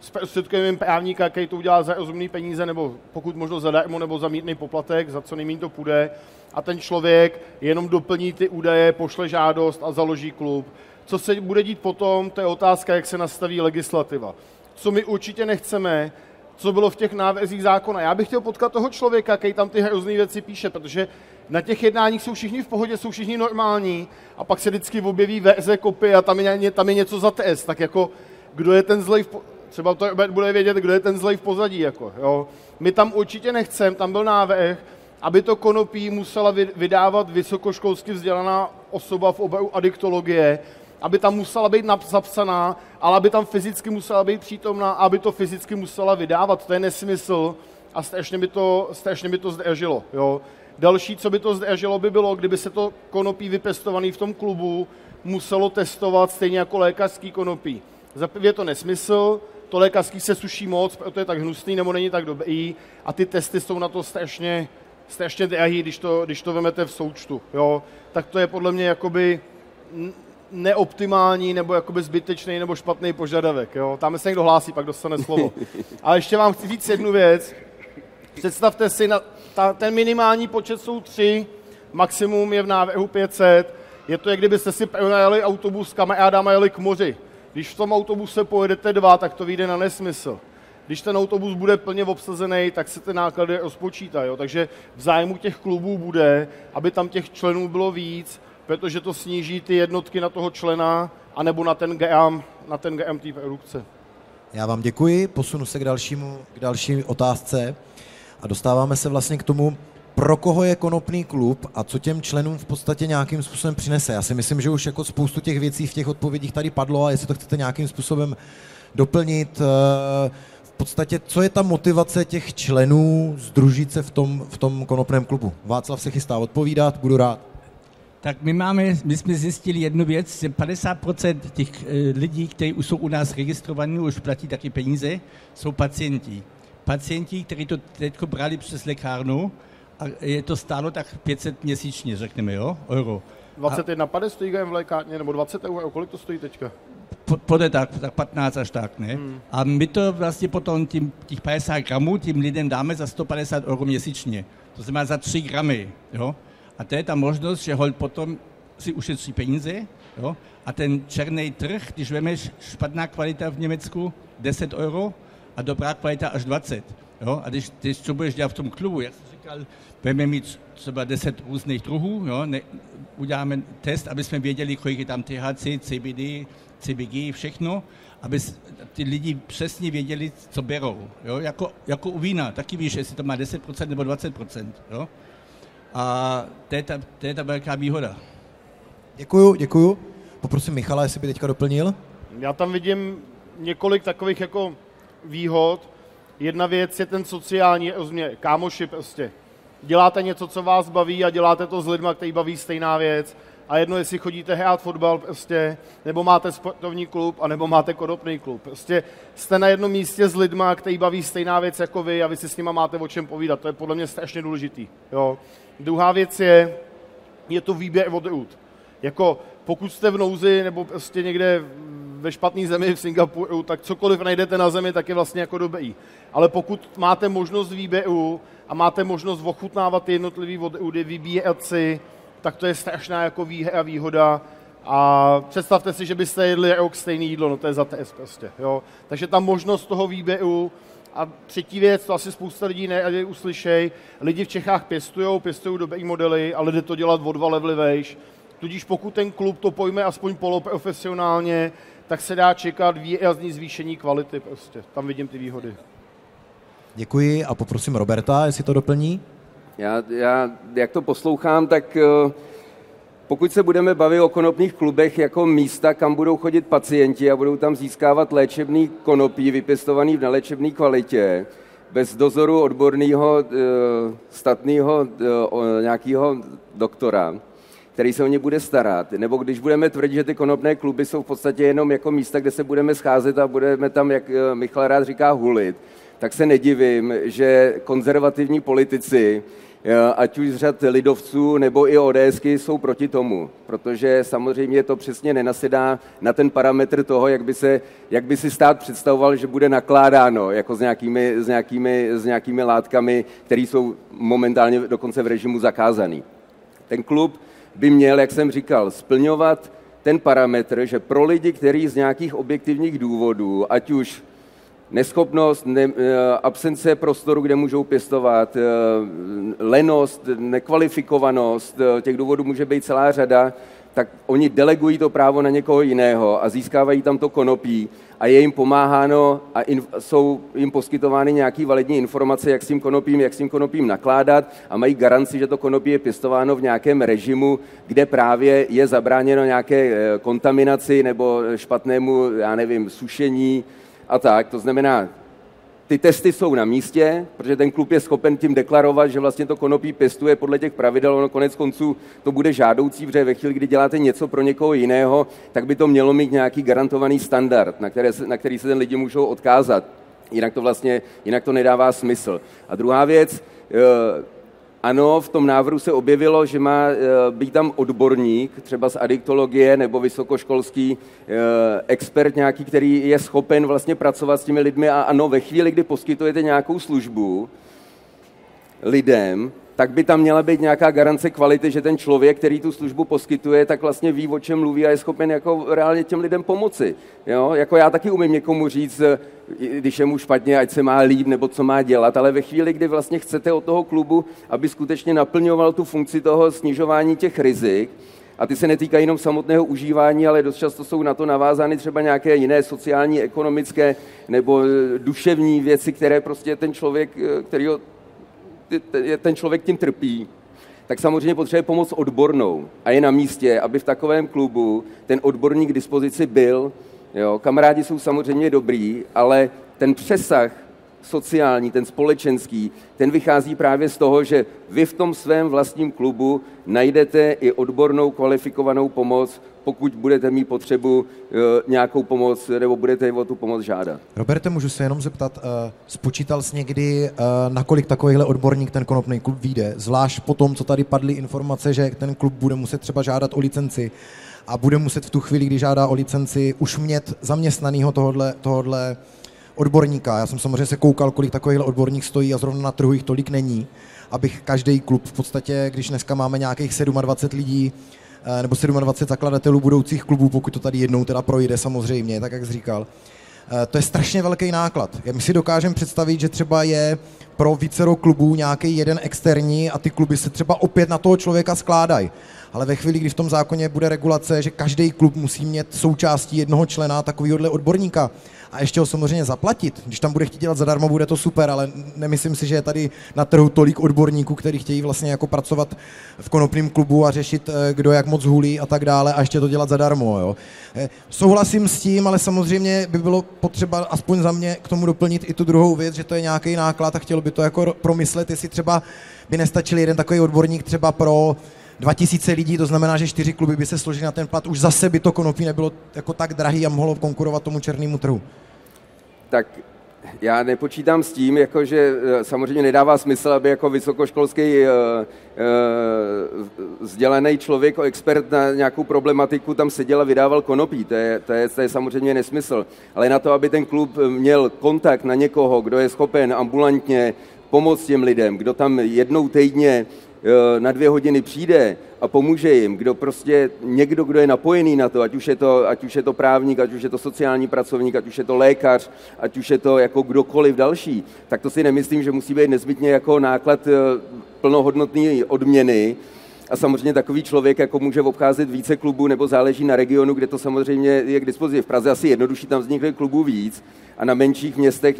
zprostředkujeme právníka, který to udělá za rozumný peníze, nebo pokud možno zadarmo, nebo za mírný poplatek, za co nejméně to půjde. A ten člověk jenom doplní ty údaje, pošle žádost a založí klub. Co se bude dít potom, to je otázka, jak se nastaví legislativa. Co my určitě nechceme, co bylo v těch návrzích zákona. Já bych chtěl potkat toho člověka, který tam ty hrozný věci píše, protože na těch jednáních jsou všichni v pohodě, jsou všichni normální a pak se vždycky objeví verze kopie a tam je něco za trest. Tak jako, kdo je ten zlej třeba to bude vědět, kdo je ten zlej v pozadí. Jako, jo. My tam určitě nechceme, tam byl návrh, aby to konopí musela vydávat vysokoškolsky vzdělaná osoba v oboru adiktologie, aby tam musela být zapsaná, ale aby tam fyzicky musela být přítomná a aby to fyzicky musela vydávat. To je nesmysl a strašně by to zdražilo. Jo. Další, co by to zdražilo, by bylo, kdyby se to konopí vypěstované v tom klubu muselo testovat stejně jako lékařský konopí. Za prvé je to nesmysl, to lékařský se suší moc, proto je tak hnusný nebo není tak dobrý a ty testy jsou na to strašně drahý, když to vemete v součtu. Jo. Tak to je podle mě jakoby neoptimální nebo jakoby zbytečný nebo špatný požadavek. Jo. Tam se někdo hlásí, pak dostane slovo. Ale ještě vám chci říct jednu věc. Představte si, ten minimální počet jsou 3, maximum je v návrhu 500. Je to, jak kdybyste si pronajali autobus s kamarádama a jeli k moři. Když v tom autobuse pojedete 2, tak to vyjde na nesmysl. Když ten autobus bude plně obsazený, tak se ty náklady rozpočítají. Takže v zájmu těch klubů bude, aby tam těch členů bylo víc, protože to sníží ty jednotky na toho člena, anebo na ten gram té produkce. Já vám děkuji, posunu se k další otázce a dostáváme se vlastně k tomu, pro koho je konopný klub a co těm členům v podstatě nějakým způsobem přinese. Já si myslím, že už jako spoustu těch věcí v těch odpovědích tady padlo a jestli to chcete nějakým způsobem doplnit, v podstatě, co je ta motivace těch členů sdružit se v tom konopném klubu. Václav se chystá odpovídat, budu rád. Tak my jsme zjistili jednu věc, že 50% těch lidí, kteří už jsou u nás registrovaní, už platí taky peníze, jsou pacienti. Pacienti, kteří to teď brali přes lékárnu a je to stálo tak 500 měsíčně, řekneme, jo, euro. 21,50 stojí v lékárně, nebo 20 euro, kolik to stojí teďka? Pode tak 15 až tak, ne? A my to vlastně potom těch 50 gramů tím lidem dáme za 150 euro měsíčně. To znamená za 3 gramy, jo? A to je ta možnost, že holt potom si ušetří peníze, jo? A ten černý trh, když vemeš špatná kvalita v Německu 10 euro a dobrá kvalita až 20, jo? A když to budeš dělat v tom klubu, jak jsem říkal, budeme mít třeba 10 různých druhů, jo? Uděláme test, aby jsme věděli, kolik je tam THC, CBD, CBG, všechno, aby ty lidi přesně věděli, co berou. Jo? Jako u vína, taky víš, jestli to má 10% nebo 20%. Jo? A to je ta velká výhoda. Děkuju. Poprosím Michala, jestli by teďka doplnil. Já tam vidím několik takových jako výhod. Jedna věc je ten sociální rozměr, kámoši prostě. Děláte něco, co vás baví a děláte to s lidma, který baví stejná věc. A jedno, jestli chodíte hrát fotbal prostě, nebo máte sportovní klub, anebo máte konopný klub. Prostě jste na jednom místě s lidma, který baví stejná věc jako vy a vy si s nima máte o čem povídat. To je podle mě strašně důležitý. Jo. Druhá věc je to výběr odrůd. Jako pokud jste v nouzi nebo prostě někde ve špatné zemi v Singapuru, tak cokoliv najdete na zemi, tak je vlastně jako dobrý. Ale pokud máte možnost výběru a máte možnost ochutnávat ty jednotlivý odrůdy, vybírat si, tak to je strašná jako výhoda. A představte si, že byste jedli rok stejné jídlo, no to je za trest prostě. Jo. Takže ta možnost toho výběru. A třetí věc, to asi spousta lidí uslyšej, lidi v Čechách pěstují dobrý modely, ale jde to dělat o 2 levely vejš. Tudíž pokud ten klub to pojme aspoň poloprofesionálně, tak se dá čekat výrazný zvýšení kvality prostě. Tam vidím ty výhody. Děkuji a poprosím Roberta, jestli to doplní. Já jak to poslouchám, tak pokud se budeme bavit o konopných klubech jako místa, kam budou chodit pacienti a budou tam získávat léčebný konopí, vypěstovaný v neléčebné kvalitě, bez dozoru odborného, statného nějakého doktora, který se o ně bude starat, nebo když budeme tvrdit, že ty konopné kluby jsou v podstatě jenom jako místa, kde se budeme scházet a budeme tam, jak Michal rád říká, hulit, tak se nedivím, že konzervativní politici, ať už z řad lidovců nebo i ODSky, jsou proti tomu, protože samozřejmě to přesně nenasedá na ten parametr toho, jak by si stát představoval, že bude nakládáno jako s nějakými látkami, které jsou momentálně dokonce v režimu zakázaný. Ten klub by měl, jak jsem říkal, splňovat ten parametr, že pro lidi, kteří z nějakých objektivních důvodů, ať už neschopnost, absence prostoru, kde můžou pěstovat, lenost, nekvalifikovanost, těch důvodů může být celá řada, tak oni delegují to právo na někoho jiného a získávají tam to konopí a je jim pomáháno a jsou jim poskytovány nějaké validní informace, jak s tím konopím nakládat a mají garanci, že to konopí je pěstováno v nějakém režimu, kde právě je zabráněno nějaké kontaminaci nebo špatnému, sušení a tak. To znamená, ty testy jsou na místě, protože ten klub je schopen tím deklarovat, že vlastně to konopí pěstuje podle těch pravidel, ono konec konců to bude žádoucí, protože ve chvíli, kdy děláte něco pro někoho jiného, tak by to mělo mít nějaký garantovaný standard, na který se ten lidi můžou odkázat. Jinak to nedává smysl. A druhá věc, ano, v tom návrhu se objevilo, že má být tam odborník, třeba z adiktologie nebo vysokoškolský expert nějaký, který je schopen vlastně pracovat s těmi lidmi a ano, ve chvíli, kdy poskytujete nějakou službu lidem, tak by tam měla být nějaká garance kvality, že ten člověk, který tu službu poskytuje, tak vlastně ví, o čem mluví a je schopen jako reálně těm lidem pomoci. Jo? Jako já taky umím někomu říct, když je mu špatně, ať se má líp nebo co má dělat, ale ve chvíli, kdy vlastně chcete od toho klubu, aby skutečně naplňoval tu funkci toho snižování těch rizik, a ty se netýkají jenom samotného užívání, ale dost často jsou na to navázány třeba nějaké jiné sociální, ekonomické nebo duševní věci, které prostě ten člověk tím trpí, tak samozřejmě potřebuje pomoc odbornou. A je na místě, aby v takovém klubu ten odborník k dispozici byl. Jo, kamarádi jsou samozřejmě dobrý, ale ten přesah sociální, ten společenský, ten vychází právě z toho, že vy v tom svém vlastním klubu najdete i odbornou kvalifikovanou pomoc, pokud budete mít potřebu nějakou pomoc nebo budete o tu pomoc žádat. Roberte, můžu se jenom zeptat, spočítal jsi někdy, nakolik takovýhle odborník ten konopný klub vyjde? Zvlášť po tom, co tady padly informace, že ten klub bude muset třeba žádat o licenci a bude muset v tu chvíli, kdy žádá o licenci, už mít zaměstnanýho tohodle odborníka. Já jsem samozřejmě se koukal, kolik takovýhle odborník stojí a zrovna na trhu jich tolik není, abych každý klub v podstatě, když dneska máme nějakých 27 lidí, nebo 27 zakladatelů budoucích klubů, pokud to tady jednou teda projde samozřejmě, tak jak jsi říkal. To je strašně velký náklad. My si dokážeme představit, že třeba je pro vícero klubů nějaký jeden externí a ty kluby se třeba opět na toho člověka skládají. Ale ve chvíli, kdy v tom zákoně bude regulace, že každý klub musí mít součástí jednoho člena takovýhodle odborníka a ještě ho samozřejmě zaplatit, když tam bude chtít dělat zadarmo, bude to super, ale nemyslím si, že je tady na trhu tolik odborníků, kteří chtějí vlastně jako pracovat v konopném klubu a řešit, kdo jak moc hulí a tak dále a ještě to dělat zadarmo. Jo. Souhlasím s tím, ale samozřejmě by bylo potřeba aspoň za mě k tomu doplnit i tu druhou věc, že to je nějaký náklad a chtělo by to jako promyslet, jestli třeba by nestačil jeden takový odborník třeba pro 2000 lidí, to znamená, že 4 kluby by se složily na ten plat, už zase by to konopí nebylo jako tak drahý a mohlo konkurovat tomu černému trhu. Tak já nepočítám s tím, jako že samozřejmě nedává smysl, aby jako vysokoškolský vzdělaný člověk, expert na nějakou problematiku tam seděl a vydával konopí. To je samozřejmě nesmysl. Ale na to, aby ten klub měl kontakt na někoho, kdo je schopen ambulantně pomoct těm lidem, kdo tam jednou týdně na 2 hodiny přijde a pomůže jim, někdo, kdo je napojený na to, ať už je to právník, ať už je to sociální pracovník, ať už je to lékař, ať už je to jako kdokoliv další, tak to si nemyslím, že musí být nezbytně jako náklad plnohodnotný odměny. A samozřejmě takový člověk jako může obcházet více klubů nebo záleží na regionu, kde to samozřejmě je k dispozici. V Praze asi jednodušší, tam vznikne klubů víc a na menších městech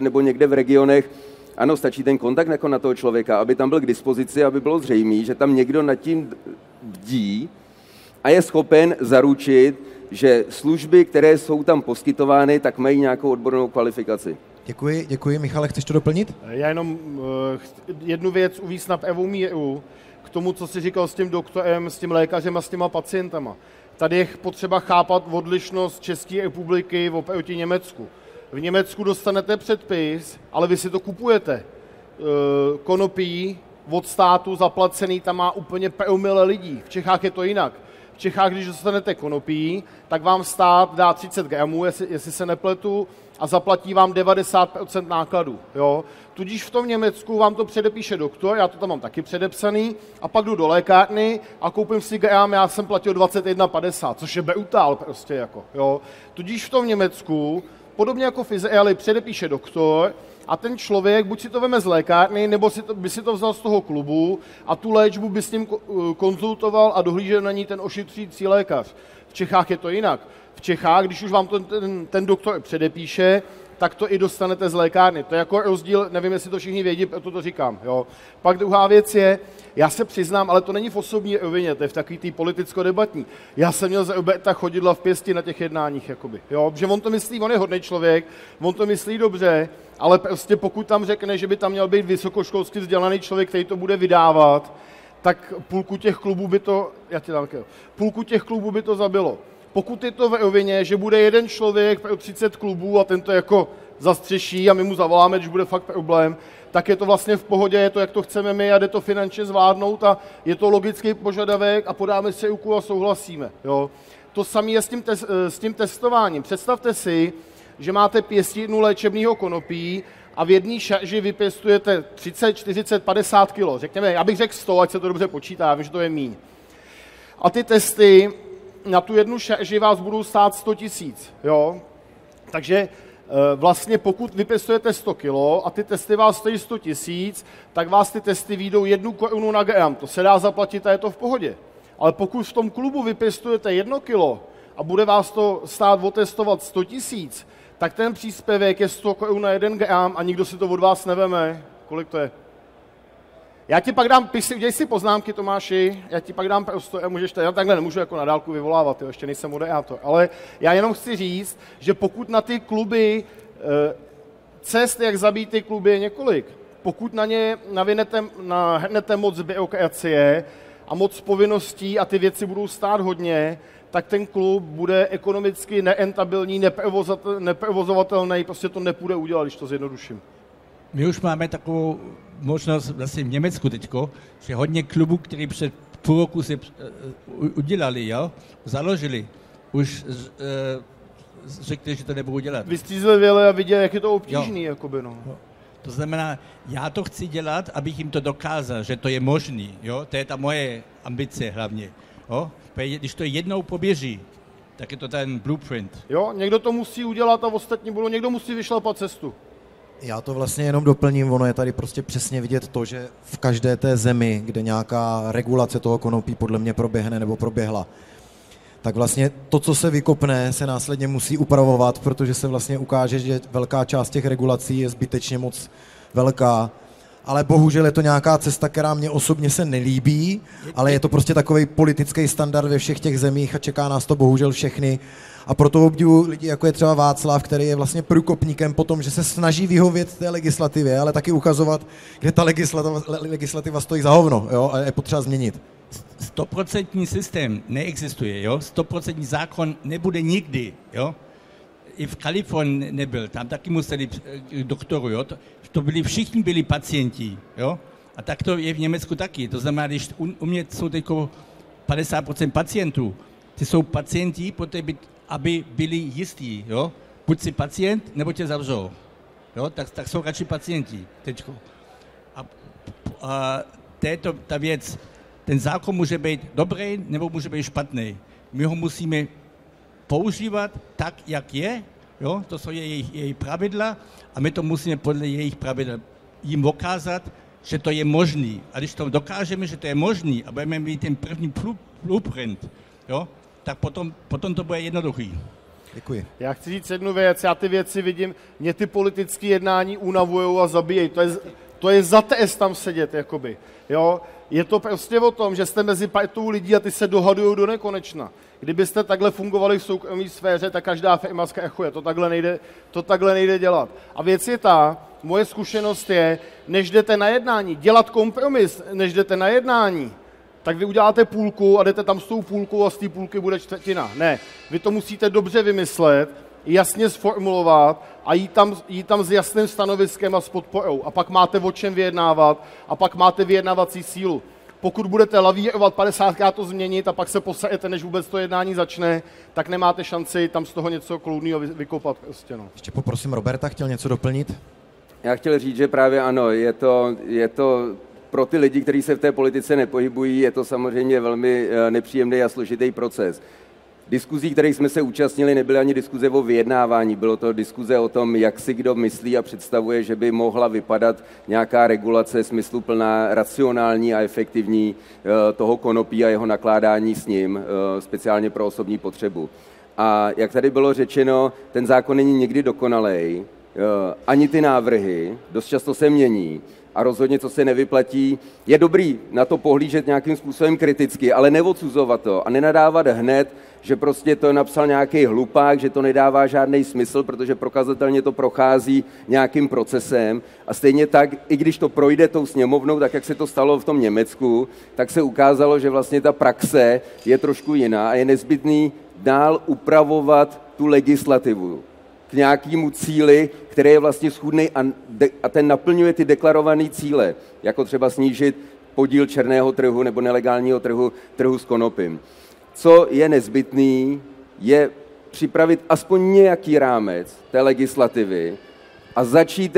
nebo někde v regionech ano, stačí ten kontakt jako na toho člověka, aby tam byl k dispozici, aby bylo zřejmé, že tam někdo nad tím bdí a je schopen zaručit, že služby, které jsou tam poskytovány, tak mají nějakou odbornou kvalifikaci. Děkuji. Michale, chceš to doplnit? Já jenom jednu věc uvíc na pravou míru k tomu, co jsi říkal s tím doktorem, s tím lékařem a s těma pacientama. Tady je potřeba chápat odlišnost České republiky oproti Německu. V Německu dostanete předpis, ale vy si to kupujete. Konopí od státu zaplacený, tam má úplně promile lidí. V Čechách je to jinak. V Čechách, když dostanete konopí, tak vám stát dá 30 gramů, jestli se nepletu, a zaplatí vám 90% nákladů. Jo? Tudíž v tom Německu vám to předepíše doktor, já to tam mám taky předepsaný, a pak jdu do lékárny a koupím si gram, já jsem platil 21,50, což je brutál prostě. Jako, jo? Tudíž v tom Německu, podobně jako v Izraeli, předepíše doktor a ten člověk buď si to veme z lékárny, nebo by si to vzal z toho klubu a tu léčbu by s ním konzultoval a dohlížel na ní ten ošetřující lékař. V Čechách je to jinak. V Čechách, když už vám to ten doktor předepíše, tak to i dostanete z lékárny. To je jako rozdíl, nevím, jestli to všichni vědí, proto to říkám. Jo. Pak druhá věc je, já se přiznám, ale to není v osobní rovině, to je v takový tý politicko-debatní. Já jsem měl za Roberta chodidla v pěsti na těch jednáních, jakoby. Jo, že on to myslí, on je hodný člověk, on to myslí dobře, ale prostě pokud tam řekne, že by tam měl být vysokoškolsky vzdělaný člověk, který to bude vydávat, tak půlku těch klubů by to zabilo. Pokud je to v rovině, že bude jeden člověk pro 30 klubů a ten to jako zastřeší a my mu zavoláme, když bude fakt problém, tak je to vlastně v pohodě, je to, jak to chceme my a jde to finančně zvládnout a je to logický požadavek a podáme si ruku a souhlasíme. Jo. To samé je s tím testováním. Představte si, že máte pěstírnu léčebného konopí a v jedné šarži vypěstujete 30, 40, 50 kilo. Řekněme, já bych řekl 100, ať se to dobře počítá, já vím, že to je míň. A ty testy na tu jednu šarži vás budou stát 100 000, jo? Takže vlastně pokud vypěstujete 100 kilo a ty testy vás stojí 100 000, tak vás ty testy vyjdou 1 korunu na gram. To se dá zaplatit a je to v pohodě. Ale pokud v tom klubu vypěstujete 1 kilo a bude vás to stát otestovat 100 000, tak ten příspěvek je 100 korun na 1 gram a nikdo si to od vás neveme. Kolik to je? Já ti pak dám, udělej si poznámky, Tomáši, já ti pak dám prostor a můžeš tady, já takhle nemůžu jako na dálku vyvolávat, jo, ještě nejsem moderátor, ale já jenom chci říct, že pokud na ty kluby, cest, jak zabít ty kluby je několik, pokud na ně nahrnete moc byrokracie a moc povinností a ty věci budou stát hodně, tak ten klub bude ekonomicky neentabilní, neprovozovatelný, prostě to nepůjde udělat, když to zjednoduším. My už máme takovou možnost vlastně v Německu teďko, že hodně klubů, který před půl roku si udělali, jo, založili, už řekli, že to nebudou dělat. Vystřízlivěli a viděli, jak je to obtížný, jakoby, no. To znamená, já to chci dělat, abych jim to dokázal, že to je možný, jo, to je ta moje ambice hlavně, jo. Když to jednou poběží, tak je to ten blueprint. Jo, někdo to musí udělat a ostatní někdo musí vyšlapat cestu. Já to vlastně jenom doplním, ono je tady prostě přesně vidět to, že v každé té zemi, kde nějaká regulace toho konopí podle mě proběhne nebo proběhla, tak vlastně to, co se vykopne, se následně musí upravovat, protože se vlastně ukáže, že velká část těch regulací je zbytečně moc velká. Ale bohužel je to nějaká cesta, která mě osobně se nelíbí, ale je to prostě takový politický standard ve všech těch zemích a čeká nás to bohužel všechny. A proto obdivuji lidi, jako je třeba Václav, který je vlastně průkopníkem po tom, že se snaží vyhovět té legislativě, ale taky ukazovat, kde ta legislativa stojí za hovno, jo, a je potřeba změnit. 100% systém neexistuje, jo? 100% zákon nebude nikdy, jo? I v Kalifornii nebyl, tam taky museli k doktoru, jo? To všichni byli pacienti, jo? A tak to je v Německu taky. To znamená, když u mě jsou teď 50% pacientů, ty jsou pacienti, aby byli jistí, jo? Buď jsi pacient, nebo tě zavřou, jo? Tak jsou radši pacienti teďko. A ta věc, ten zákon může být dobrý, nebo může být špatný. My ho musíme používat tak, jak je, jo? To jsou jejich pravidla a my to musíme podle jejich pravidel jim ukázat, že to je možný. A když to dokážeme, že to je možný a budeme mít ten první blueprint, jo? Tak potom to bude jednoduchý. Děkuji. Já chci říct jednu věc, já ty věci vidím, mě ty politické jednání unavujou a zabíjejí. To je za TS tam sedět, jakoby. Jo? Je to prostě o tom, že jste mezi partou lidí a ty se dohadují do nekonečna. Kdybyste takhle fungovali v soukromé sféře, tak každá firma zkrachuje. To takhle nejde dělat. A věc je ta, moje zkušenost je, než jdete na jednání, dělat kompromis, než jdete na jednání, tak vy uděláte půlku a jdete tam s tou půlkou a z té půlky bude čtvrtina. Ne, vy to musíte dobře vymyslet, jasně sformulovat a jít tam s jasným stanoviskem a s podporou. A pak máte o čem vyjednávat a pak máte vyjednávací sílu. Pokud budete lavírovat 50krát to změnit a pak se posajete, než vůbec to jednání začne, tak nemáte šanci tam z toho něco kloudného vykopat. Prostě, no. Ještě poprosím Roberta, chtěl něco doplnit? Já chtěl říct, že právě ano, je to pro ty lidi, kteří se v té politice nepohybují, je to samozřejmě velmi nepříjemný a složitý proces. Diskuzí, kterých jsme se účastnili, nebyly ani diskuze o vyjednávání, bylo to diskuze o tom, jak si kdo myslí a představuje, že by mohla vypadat nějaká regulace smysluplná, racionální a efektivní toho konopí a jeho nakládání s ním, speciálně pro osobní potřebu. A jak tady bylo řečeno, ten zákon není nikdy dokonalej, ani ty návrhy, dost často se mění a rozhodně, co se nevyplatí, je dobrý na to pohlížet nějakým způsobem kriticky, ale neodsuzovat to a nenadávat hned, že prostě to napsal nějaký hlupák, že to nedává žádný smysl, protože prokazatelně to prochází nějakým procesem a stejně tak, i když to projde tou sněmovnou, tak jak se to stalo v tom Německu, tak se ukázalo, že vlastně ta praxe je trošku jiná a je nezbytný dál upravovat tu legislativu k nějakému cíli, který je vlastně schůdný a ten naplňuje ty deklarované cíle, jako třeba snížit podíl černého trhu nebo nelegálního trhu s konopím. Co je nezbytný, je připravit aspoň nějaký rámec té legislativy a začít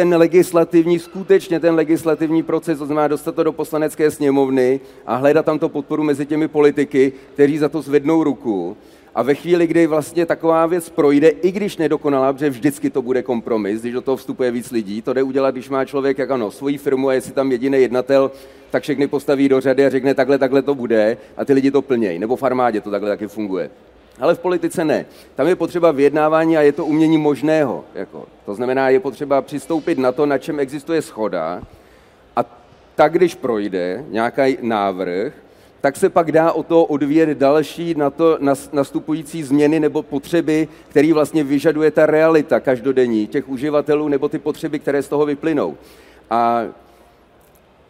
skutečně ten legislativní proces, to znamená dostat to do poslanecké sněmovny a hledat tam to podporu mezi těmi politiky, kteří za to zvednou ruku. A ve chvíli, kdy vlastně taková věc projde, i když nedokonalá, protože vždycky to bude kompromis, když do toho vstupuje víc lidí, to jde udělat, když má člověk svoji firmu a jestli tam jediný jednatel, tak všechny postaví do řady a řekne takhle to bude a ty lidi to plnějí. Nebo v armádě to takhle taky funguje. Ale v politice ne. Tam je potřeba vyjednávání a je to umění možného. To znamená, je potřeba přistoupit na to, na čem existuje shoda a tak, když projde nějaký návrh, tak se pak dá o to odvíjet další na to nastupující změny nebo potřeby, které vlastně vyžaduje ta realita každodenní těch uživatelů nebo ty potřeby, které z toho vyplynou. A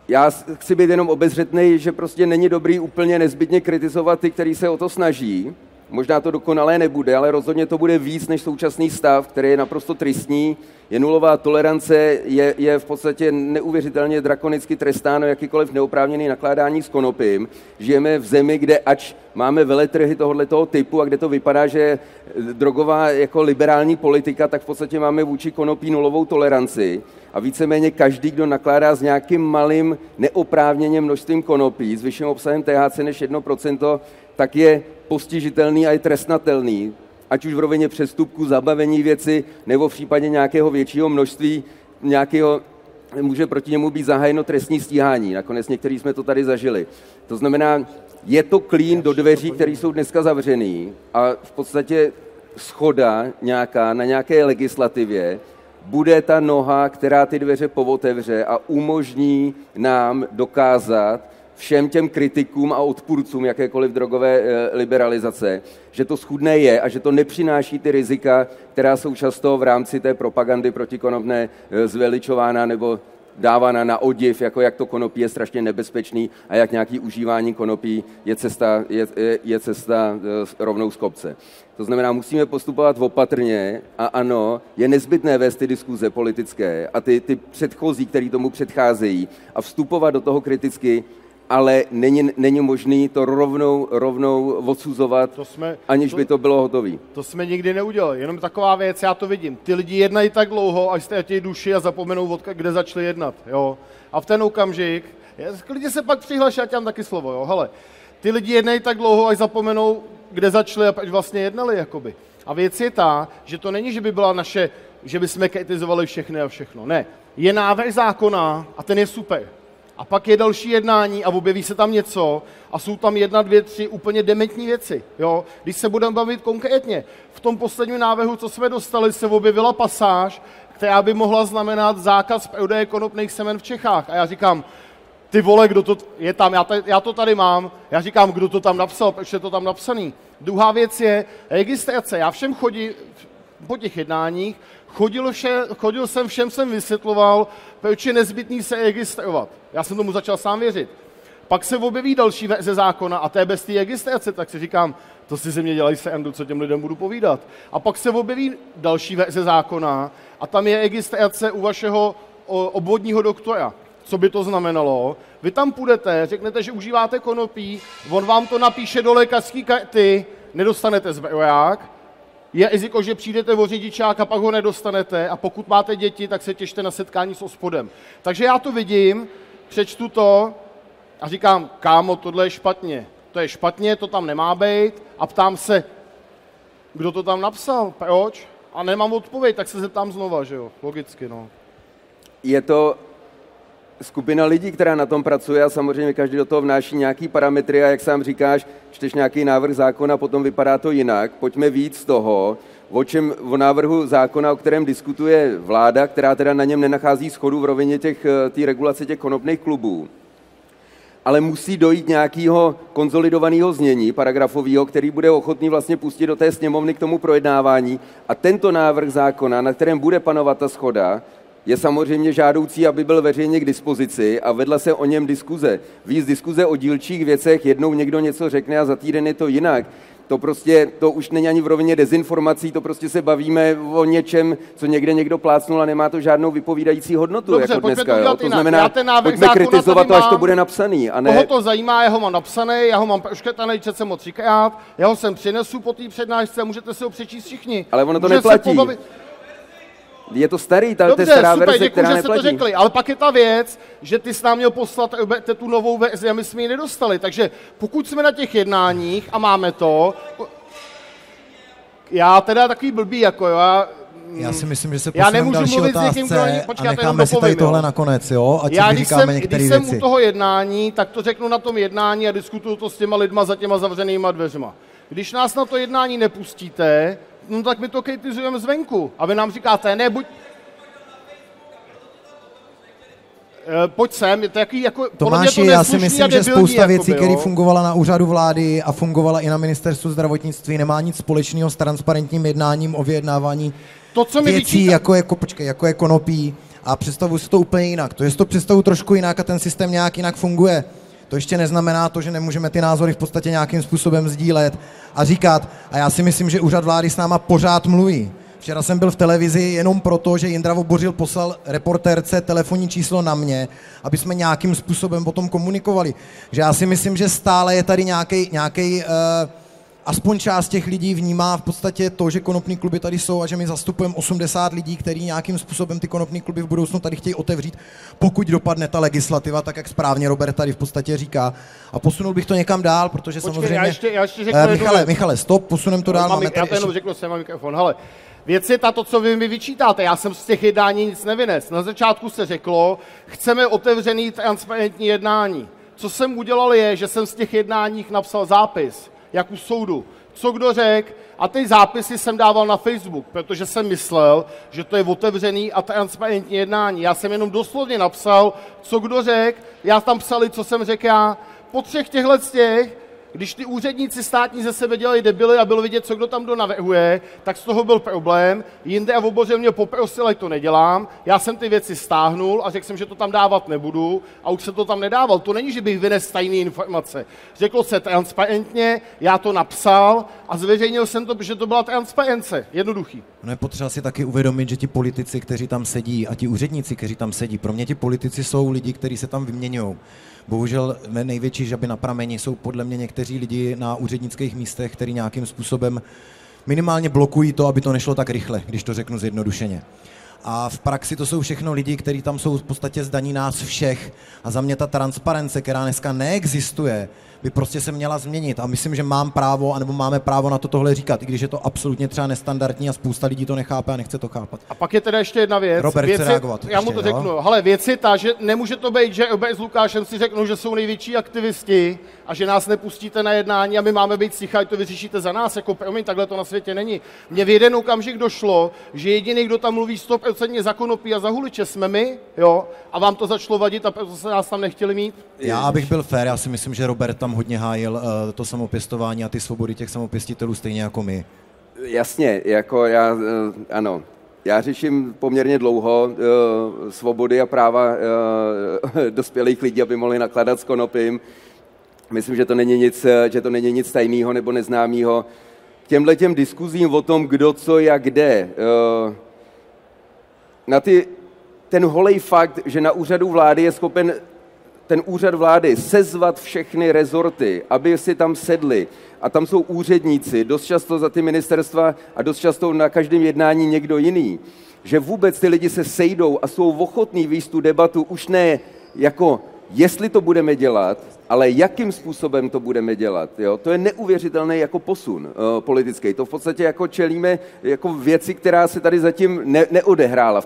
já chci být jenom obezřetnej, že prostě není dobrý úplně nezbytně kritizovat ty, kteří se o to snaží. Možná to dokonalé nebude, ale rozhodně to bude víc než současný stav, který je naprosto tristní. Je nulová tolerance, je v podstatě neuvěřitelně drakonicky trestáno jakýkoliv neoprávněný nakládání s konopím. Žijeme v zemi, kde ač máme veletrhy tohoto typu a kde to vypadá, že je drogová jako liberální politika, tak v podstatě máme vůči konopí nulovou toleranci. A víceméně každý, kdo nakládá s nějakým malým neoprávněně množstvím konopí, s vyšším obsahem THC než 1%, tak je postižitelný a je trestnatelný, ať už v rovině přestupku, zabavení věci, nebo v případě nějakého většího množství, může proti němu být zahájeno trestní stíhání. Nakonec některý jsme to tady zažili. To znamená, je to klín do dveří, které jsou dneska zavřený a v podstatě shoda nějaká na nějaké legislativě bude ta noha, která ty dveře povotevře a umožní nám dokázat všem těm kritikům a odpůrcům jakékoliv drogové liberalizace, že to schůdné je a že to nepřináší ty rizika, která jsou často v rámci té propagandy protikonopné zveličována nebo dávána na odiv, jako jak to konopí je strašně nebezpečný a jak nějaký užívání konopí je cesta rovnou z kopce. To znamená, musíme postupovat opatrně a ano, je nezbytné vést ty diskuze politické a ty předchozí, které tomu předcházejí a vstupovat do toho kriticky, ale není možný to rovnou odsuzovat, aniž by to bylo hotové. To jsme nikdy neudělali, jenom taková věc, já to vidím. Ty lidi jednají tak dlouho, až ztratí duši a zapomenou, kde začali jednat. Jo? A v ten okamžik, lidi se pak přihlaší, já tam taky slovo, jo? Hele, ty lidi jednají tak dlouho, až zapomenou, kde začali a vlastně jednali. Jakoby. A věc je ta, že to není, že by byla naše, že by jsme kritizovali všechny a všechno. Ne, je návrh zákona a ten je super. A pak je další jednání a objeví se tam něco a jsou tam 1, 2, 3 úplně dementní věci. Jo? Když se budeme bavit konkrétně, v tom posledním návrhu, co jsme dostali, se objevila pasáž, která by mohla znamenat zákaz prodeje konopných semen v Čechách. A já říkám, ty vole, kdo to je tam, já to tady mám, já říkám, kdo to tam napsal, proč je to tam napsaný. Druhá věc je registrace. Já všem chodím po těch jednáních, chodil jsem všem vysvětloval, proč je nezbytný se registrovat. Já jsem tomu začal sám věřit. Pak se objeví další verze zákona a to je bez té registrace, tak si říkám, to si ze mě dělají srandu, co těm lidem budu povídat. A pak se objeví další verze zákona a tam je registrace u vašeho obvodního doktora. Co by to znamenalo? Vy tam půjdete, řeknete, že užíváte konopí, on vám to napíše do lékařské karty, nedostanete zbroják, je riziko, že přijdete o řidičák a pak ho nedostanete a pokud máte děti, tak se těšte na setkání s OSPODem. Takže já to vidím, přečtu to a říkám, kámo, tohle je špatně. To je špatně, to tam nemá být a ptám se, kdo to tam napsal, proč? A nemám odpověď, tak se zeptám znova, že jo, logicky, no. Je to skupina lidí, která na tom pracuje a samozřejmě každý do toho vnáší nějaký parametry a jak sám říkáš, čteš nějaký návrh zákona, potom vypadá to jinak. Pojďme víc z toho, o návrhu zákona, o kterém diskutuje vláda, která teda na něm nenachází shodu v rovině té regulace těch konopných klubů. Ale musí dojít nějakého konzolidovaného znění paragrafového, který bude ochotný vlastně pustit do té sněmovny k tomu projednávání. A tento návrh zákona, na kterém bude panovat ta shoda, je samozřejmě žádoucí, aby byl veřejně k dispozici a vedla se o něm diskuze. Víc diskuze o dílčích věcech, jednou někdo něco řekne a za týden je to jinak. To už není ani v rovině dezinformací, to prostě se bavíme o něčem, co někde někdo plácnul a nemá to žádnou vypovídající hodnotu. Dobře, jako dneska. To, to znamená, pojďme kritizovat to, až to bude napsaný. A ne... Koho to zajímá, já ho mám napsaný, já ho mám proškrtaný, četl jsem ho 3krát, já ho sem přinesu po té přednášce, můžete si ho přečíst všichni. Ale ono to neplatí. Je to starý, to je stará super, verze, děkuji, která že neplatí. jste to řekli, ale pak je ta věc, že ty jsi nám měl poslat tu novou verzi a my jsme ji nedostali, takže pokud jsme na těch jednáních a máme to, já teda takový blbý, jako jo, já si myslím, že se posuneme další otázce a necháme si tady tohle nakonec, jo? Ať si vyříkáme některé věci. Když jsem u toho jednání, tak to řeknu na tom jednání a diskutuju to s těma lidma za těma zavřenýma dveřma. Když nás na to jednání nepustíte, no tak my to kritizujeme zvenku. A vy nám říkáte, ne, buď... Pojď sem, je to jaký, jako... Tomáši, já si myslím, že spousta věcí, které fungovala na úřadu vlády a fungovala i na ministerstvu zdravotnictví, nemá nic společného s transparentním jednáním o vyjednávání věcí, jako je konopí. A představuji si to úplně jinak. To je to představu trošku jinak a ten systém nějak jinak funguje. To ještě neznamená to, že nemůžeme ty názory v podstatě nějakým způsobem sdílet a říkat. A já si myslím, že úřad vlády s náma pořád mluví. Včera jsem byl v televizi jenom proto, že Jindra Vobořil poslal reportérce telefonní číslo na mě, aby jsme nějakým způsobem o tom komunikovali. Že já si myslím, že stále je tady nějaký aspoň část těch lidí vnímá v podstatě to, že konopní kluby tady jsou a že my zastupujeme 80 lidí, kteří nějakým způsobem ty konopní kluby v budoucnu tady chtějí otevřít, pokud dopadne ta legislativa, tak jak správně Robert tady v podstatě říká. A posunul bych to někam dál, protože samozřejmě... Já ještě řeknu Michale, stop, posunem to dál. Já to jenom řeknu, jsem mám mikrofon. Hele, věc je to, co vy mi vyčítáte. Já jsem z těch jednání nic nevynes. Na začátku se řeklo, chceme otevřený transparentní jednání. Co jsem udělal je, že jsem z těch jednáních napsal zápis, jak u soudu, co kdo řekl, a ty zápisy jsem dával na Facebook, protože jsem myslel, že to je otevřený a transparentní jednání. Já jsem jenom doslovně napsal, co kdo řekl, já tam psali, co jsem řekl já. Po 3 těch, když ty úředníci státní ze sebe dělali debily a bylo vidět, co kdo tam navrhuje, tak z toho byl problém. Jindra Vobořil mě poprosil, ať to nedělám. Já jsem ty věci stáhnul a řekl jsem, že to tam dávat nebudu a už se to tam nedával. To není, že bych vynesl tajné informace. Řeklo se transparentně, já to napsal a zveřejnil jsem to, protože to byla transparence. Jednoduchý. No je potřeba si taky uvědomit, že ti politici, kteří tam sedí a ti úředníci, kteří tam sedí, pro mě ti politici jsou lidi, kteří se tam vyměňují. Bohužel největší žaby na prameni jsou podle mě někteří lidi na úřednických místech, kteří nějakým způsobem minimálně blokují to, aby to nešlo tak rychle, když to řeknu zjednodušeně. A v praxi to jsou všechno lidi, kteří tam jsou v podstatě z daní nás všech. A za mě ta transparence, která dneska neexistuje, by prostě se měla změnit. A myslím, že mám právo, anebo máme právo na to tohle říkat, i když je to absolutně třeba nestandardní a spousta lidí to nechápe a nechce to chápat. A pak je teda ještě jedna věc. Robert chce reagovat. Já mu to řeknu. Hele, věc je ta, že nemůže to být, že s Lukášem si řeknou, že jsou největší aktivisti a že nás nepustíte na jednání a my máme být sticha, ať to vyřešíte za nás. Jako promiň, takhle to na světě není. Mně v jeden okamžik došlo, že jediný, kdo tam mluví 100% za konopí a za huliče, jsme my, jo, a vám to začalo vadit a proto se nás tam nechtěli mít. Já, abych byl fér, já si myslím, že Robert tam hodně hájil to samopěstování a ty svobody těch samopěstitelů stejně jako my. Jasně, jako já, ano. Já řeším poměrně dlouho svobody a práva dospělých lidí, aby mohli nakládat s konopím. Myslím, že to není nic tajného nebo neznámého. K těmhletěm diskuzím o tom, kdo, co, jak, kde, ten holej fakt, že na úřadu vlády je schopen ten úřad vlády sezvat všechny rezorty, aby si tam sedli, a tam jsou úředníci, dost často za ty ministerstva a dost často na každém jednání někdo jiný, že vůbec ty lidi se sejdou a jsou ochotní vést tu debatu už ne jako jestli to budeme dělat, ale jakým způsobem to budeme dělat. Jo? To je neuvěřitelný jako posun politický. To v podstatě jako čelíme jako věci, která se tady zatím neodehrála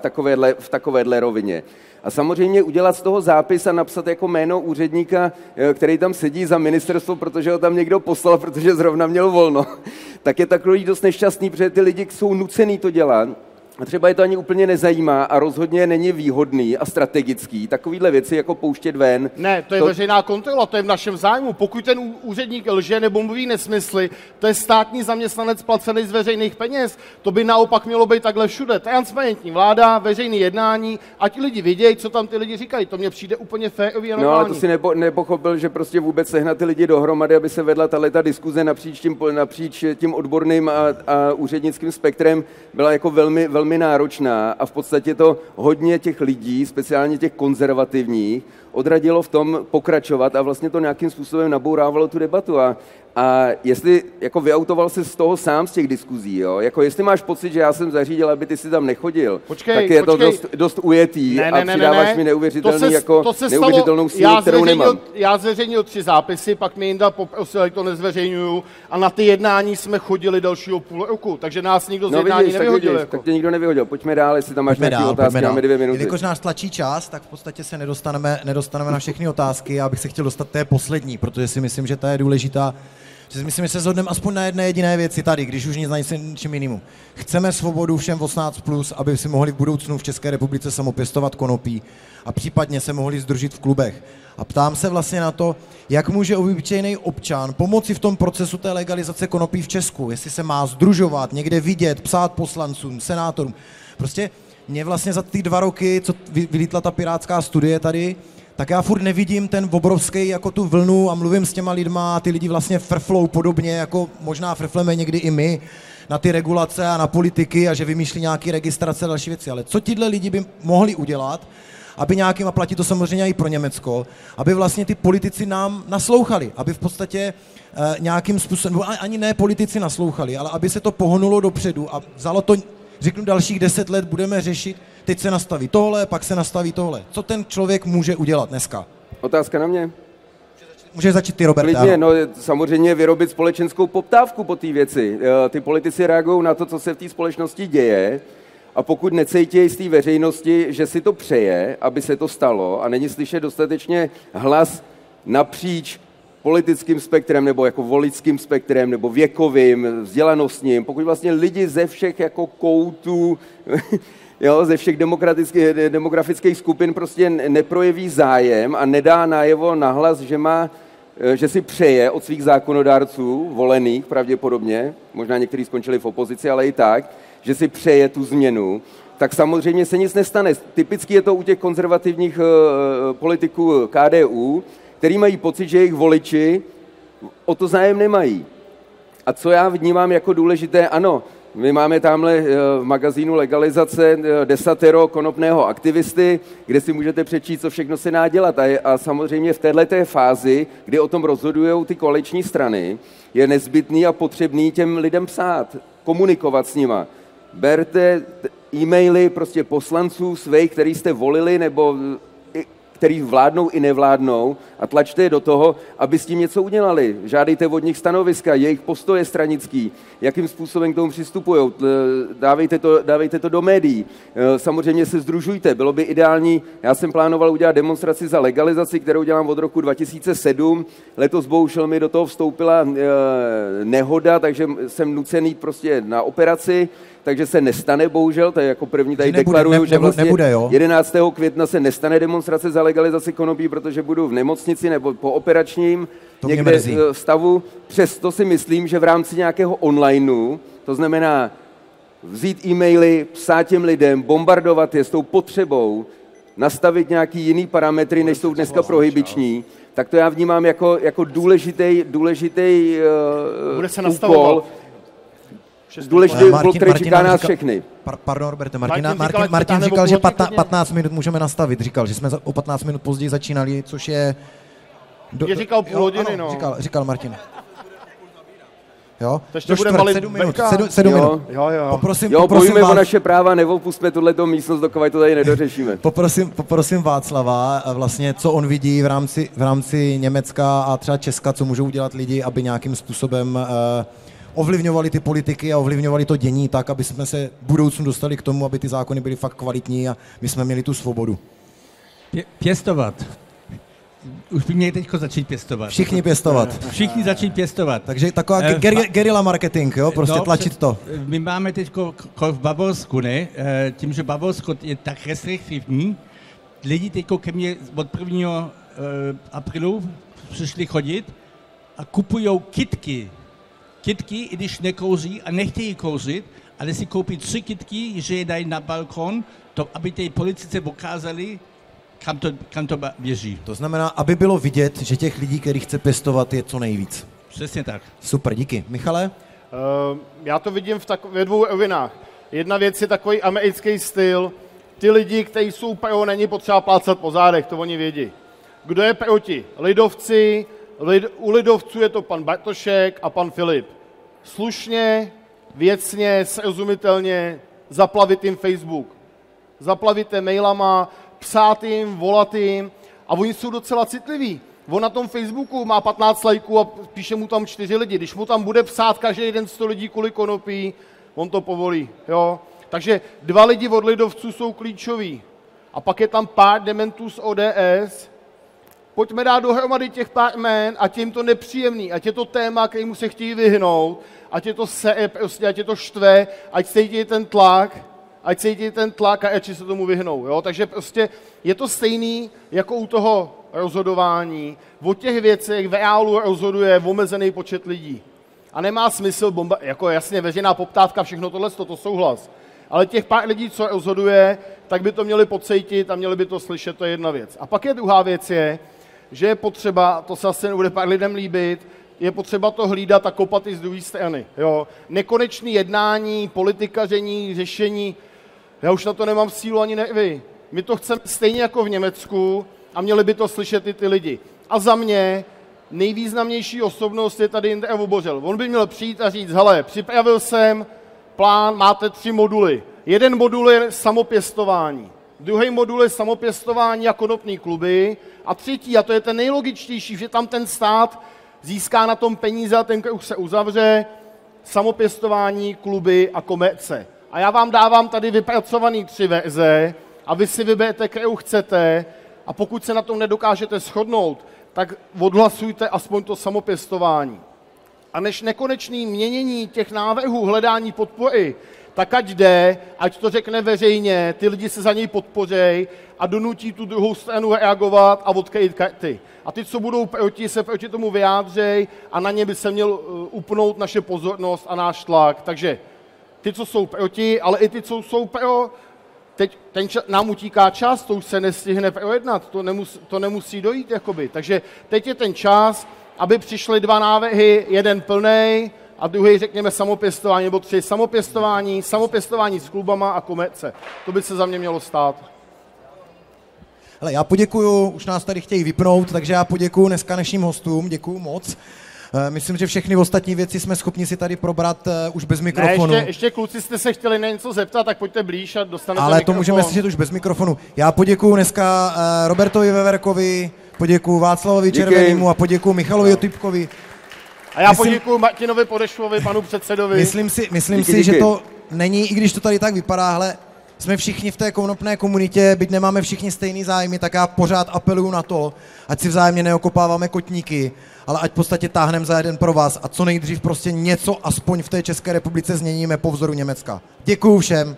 v takovéhle rovině. A samozřejmě udělat z toho zápis a napsat jako jméno úředníka, který tam sedí za ministerstvo, protože ho tam někdo poslal, protože zrovna měl volno, tak je takový dost nešťastný, protože ty lidi jsou nucený to dělat. A třeba je to ani úplně nezajímá a rozhodně není výhodný a strategický takovýhle věci jako pouštět ven. Ne, to je veřejná kontrola, to je v našem zájmu. Pokud ten úředník lže nebo mluví nesmysly, to je státní zaměstnanec placený z veřejných peněz. To by naopak mělo být takhle všude. Transparentní vláda, veřejný jednání, ať lidi vidějí, co tam ty lidi říkají. To mně přijde úplně férový a normální. No ale to si nepochopil, že prostě vůbec sehnat ty lidi dohromady, aby se vedla ta diskuze napříč tím odborným a úřednickým spektrem, byla jako velmi náročná a v podstatě to hodně těch lidí, speciálně těch konzervativních, odradilo v tom pokračovat a vlastně to nějakým způsobem nabourávalo tu debatu. A jestli jako vyautoval se z toho sám z těch diskuzí, jo? Jako jestli máš pocit, že já jsem zařídil, aby ty si tam nechodil, tak je to dost ujetý a přidáváš mi neuvěřitelnou sílu, kterou nemám. Já zveřejnil 3 zápisy, pak mi Jinda poprosil, jak to nezveřejňuju, a na ty jednání jsme chodili dalšího půl roku, takže nás nikdo z jednání nevyhodil. Tak tě nikdo nevyhodil. Pojďme dál, jestli tam máš nějaké otázky, máme 2 minuty. Jelikož nás tlačí čas, tak v podstatě se nedostaneme na všechny otázky. Já bych se chtěl dostat té poslední, protože si myslím, že ta je důležitá. Že myslím, že se shodneme aspoň na jedné jediné věci tady, když už nic na ničem jinému. Chceme svobodu všem 18+, aby si mohli v budoucnu v České republice samopěstovat konopí a případně se mohli sdružit v klubech. A ptám se vlastně na to, jak může obyčejný občan pomoci v tom procesu té legalizace konopí v Česku, jestli se má sdružovat, někde vidět, psát poslancům, senátorům. Prostě mě vlastně za ty 2 roky, co vylítla ta pirátská studie tady, tak já furt nevidím ten obrovský jako tu vlnu a mluvím s těma lidma a ty lidi vlastně frflou podobně, jako možná frfleme někdy i my na ty regulace a na politiky a že vymýšlí nějaký registrace a další věci. Ale co tihle lidi by mohli udělat, aby nějakým, a platí to samozřejmě i pro Německo, aby vlastně ty politici nám naslouchali, aby v podstatě nějakým způsobem, ani ne politici naslouchali, ale aby se to pohnulo dopředu a vzalo to, řeknu, dalších 10 let budeme řešit, teď se nastaví tohle, pak se nastaví tohle. Co ten člověk může udělat dneska? Otázka na mě? Může začít ty, Robert. Klidně, no samozřejmě vyrobit společenskou poptávku po té věci. Ty politici reagují na to, co se v té společnosti děje, a pokud necítějí z té veřejnosti, že si to přeje, aby se to stalo, a není slyšet dostatečně hlas napříč politickým spektrem, nebo jako voličským spektrem, nebo věkovým, vzdělanostním, pokud vlastně lidi ze všech jako koutů, jo, ze všech demografických skupin prostě neprojeví zájem a nedá najevo nahlas, že si přeje od svých zákonodárců, volených pravděpodobně, možná někteří skončili v opozici, ale i tak, že si přeje tu změnu, tak samozřejmě se nic nestane. Typicky je to u těch konzervativních politiků KDU, který mají pocit, že jejich voliči o to zájem nemají. A co já vnímám jako důležité, ano, my máme tamhle v magazínu Legalizace desatero konopného aktivisty, kde si můžete přečíst, co všechno se dá dělat. A samozřejmě v této fázi, kdy o tom rozhodují ty koaliční strany, je nezbytný a potřebný těm lidem psát, komunikovat s nima. Berte e-maily prostě poslanců svých, který jste volili, nebo který vládnou i nevládnou, a tlačte je do toho, aby s tím něco udělali. Žádejte od nich stanoviska, jejich postoje stranický, jakým způsobem k tomu přistupují, dávejte to do médií. Samozřejmě se sdružujte, bylo by ideální, já jsem plánoval udělat demonstraci za legalizaci, kterou dělám od roku 2007, letos bohužel mi do toho vstoupila nehoda, takže jsem nucený prostě na operaci, takže se nestane, bohužel, to je jako první tady deklaruju, že vlastně nebude, 11. května se nestane demonstrace za legalizaci konopí, protože budu v nemocnici nebo po operačním někde stavu. Přesto si myslím, že v rámci nějakého onlineu, to znamená vzít e-maily, psát těm lidem, bombardovat je s tou potřebou, nastavit nějaký jiný parametry, než jsou dneska prohibiční, tak to já vnímám jako důležitý úkol, důležitý úkol, který čeká nás všechny. Pardon, Roberte, Martin říkal, že 15 minut můžeme nastavit. Říkal, že jsme o 15 minut později začínali, což je... Je říkal půl hodiny, no. Říkal Martin. Jo? Do čtvrt, 7 minut. Poprosím bojujme o naše práva, neopustme tuhleto místnost, dokud to tady nedořešíme. Poprosím Václava, vlastně, co on vidí v rámci Německa a třeba Česka, co můžou udělat lidi, aby nějakým způsobem ovlivňovali ty politiky a ovlivňovali to dění tak, aby jsme se v budoucnu dostali k tomu, aby ty zákony byly fakt kvalitní a my jsme měli tu svobodu. Pěstovat. Už by měli teď začít pěstovat. Všichni pěstovat. Všichni začít pěstovat. Takže taková guerilla marketing, jo? Prostě tlačit to. My máme teď v Bavorsku, ne? Tím, že Bavorsko je tak restriktivní, lidi teď ke mně od 1. aprílu přišli chodit a kupujou kytky, i když nekouří a nechtějí kouřit, ale si koupí 3 kytky, že je dají na balkon, aby ty policice ukázali, kam to běží. To znamená, aby bylo vidět, že těch lidí, který chce pěstovat, je co nejvíc. Přesně tak. Super, díky. Michale? Já to vidím ve 2 rovinách. Jedna věc je takový americký styl. Ty lidi, kteří jsou pro, není potřeba plácat po zádech, to oni vědí. Kdo je proti? Lidovci, u lidovců je to pan Bartošek a pan Filip. Slušně, věcně, srozumitelně zaplavit jim Facebook. Zaplavit je mailama, psát jim, volat jim a oni jsou docela citliví. On na tom Facebooku má 15 lajků a píše mu tam 4 lidi. Když mu tam bude psát každý den 100 lidí kvůli konopí, on to povolí. Jo? Takže 2 lidi od lidovců jsou klíčoví. A pak je tam pár dementů z ODS. Pojďme dát dohromady těch pár jmén, ať je jim to nepříjemný, ať je to téma, kterému se chtějí vyhnout, ať je to ať je to štve, ať cítí ten tlak a ať se tomu vyhnou. Jo? Takže prostě je to stejný jako u toho rozhodování. O těch věcech v reálu rozhoduje omezený počet lidí. A nemá smysl jako jasně veřejná poptávka, všechno tohle, to souhlas. Ale těch pár lidí, co rozhoduje, tak by to měli pocítit a měli by to slyšet, to je jedna věc. A pak je druhá věc že je potřeba, to se asi nebude pár lidem líbit, je potřeba to hlídat a kopat i z druhé strany. Jo? Nekonečný jednání, politikaření, řešení, já už na to nemám sílu ani nervy. My to chceme stejně jako v Německu a měli by to slyšet i ty lidi. A za mě nejvýznamnější osobnost je tady Jindra Vobořil. On by měl přijít a říct, hele, připravil jsem plán, máte 3 moduly. Jeden modul je samopěstování, druhý modul je samopěstování a konopní kluby a třetí, a to je ten nejlogičtější, že tam ten stát získá na tom peníze a ten kruh se uzavře, samopěstování, kluby a komerce. A já vám dávám tady vypracovaný 3 verze a vy si vyberete, kterou chcete a pokud se na tom nedokážete shodnout, tak odhlasujte aspoň to samopěstování. A než nekonečný měnění těch návrhů, hledání podpory, tak ať jde, ať to řekne veřejně, ty lidi se za něj podpořej a donutí tu druhou stranu reagovat a odkryt karty. A ty, co budou proti, se proti tomu vyjádřej a na ně by se měl upnout naše pozornost a náš tlak. Takže ty, co jsou proti, ale i ty, co jsou pro, teď nám utíká čas, to už se nestihne projednat, to nemusí dojít, jakoby. Takže teď je ten čas, aby přišly 2 návrhy, jeden plnej a druhý, řekněme, samopěstování, nebo 3 samopěstování s klubama a komerce. To by se za mě mělo stát. Hele, já poděkuju, už nás tady chtějí vypnout, takže já poděkuju dneska našim hostům, děkuju moc. Myslím, že všechny ostatní věci jsme schopni si tady probrat už bez mikrofonu. Ne, ještě kluci jste se chtěli na něco zeptat, tak pojďte blíž a dostanete ale mikrofon. to můžeme slyšet už bez mikrofonu. Já poděkuju dneska Robertovi Veverkovi, poděkuju Václavovi Červenému a poděkuju Michalovi Otýpkovi. A já poděkuju Martinovi Podešvovi, panu předsedovi. Myslím si, že to není, i když to tady tak vypadá, hele, jsme všichni v té konopné komunitě, byť nemáme všichni stejný zájmy, tak já pořád apeluju na to, ať si vzájemně neokopáváme kotníky, ale ať v podstatě táhneme za jeden pro vás a co nejdřív prostě něco aspoň v té České republice změníme po vzoru Německa. Děkuju všem.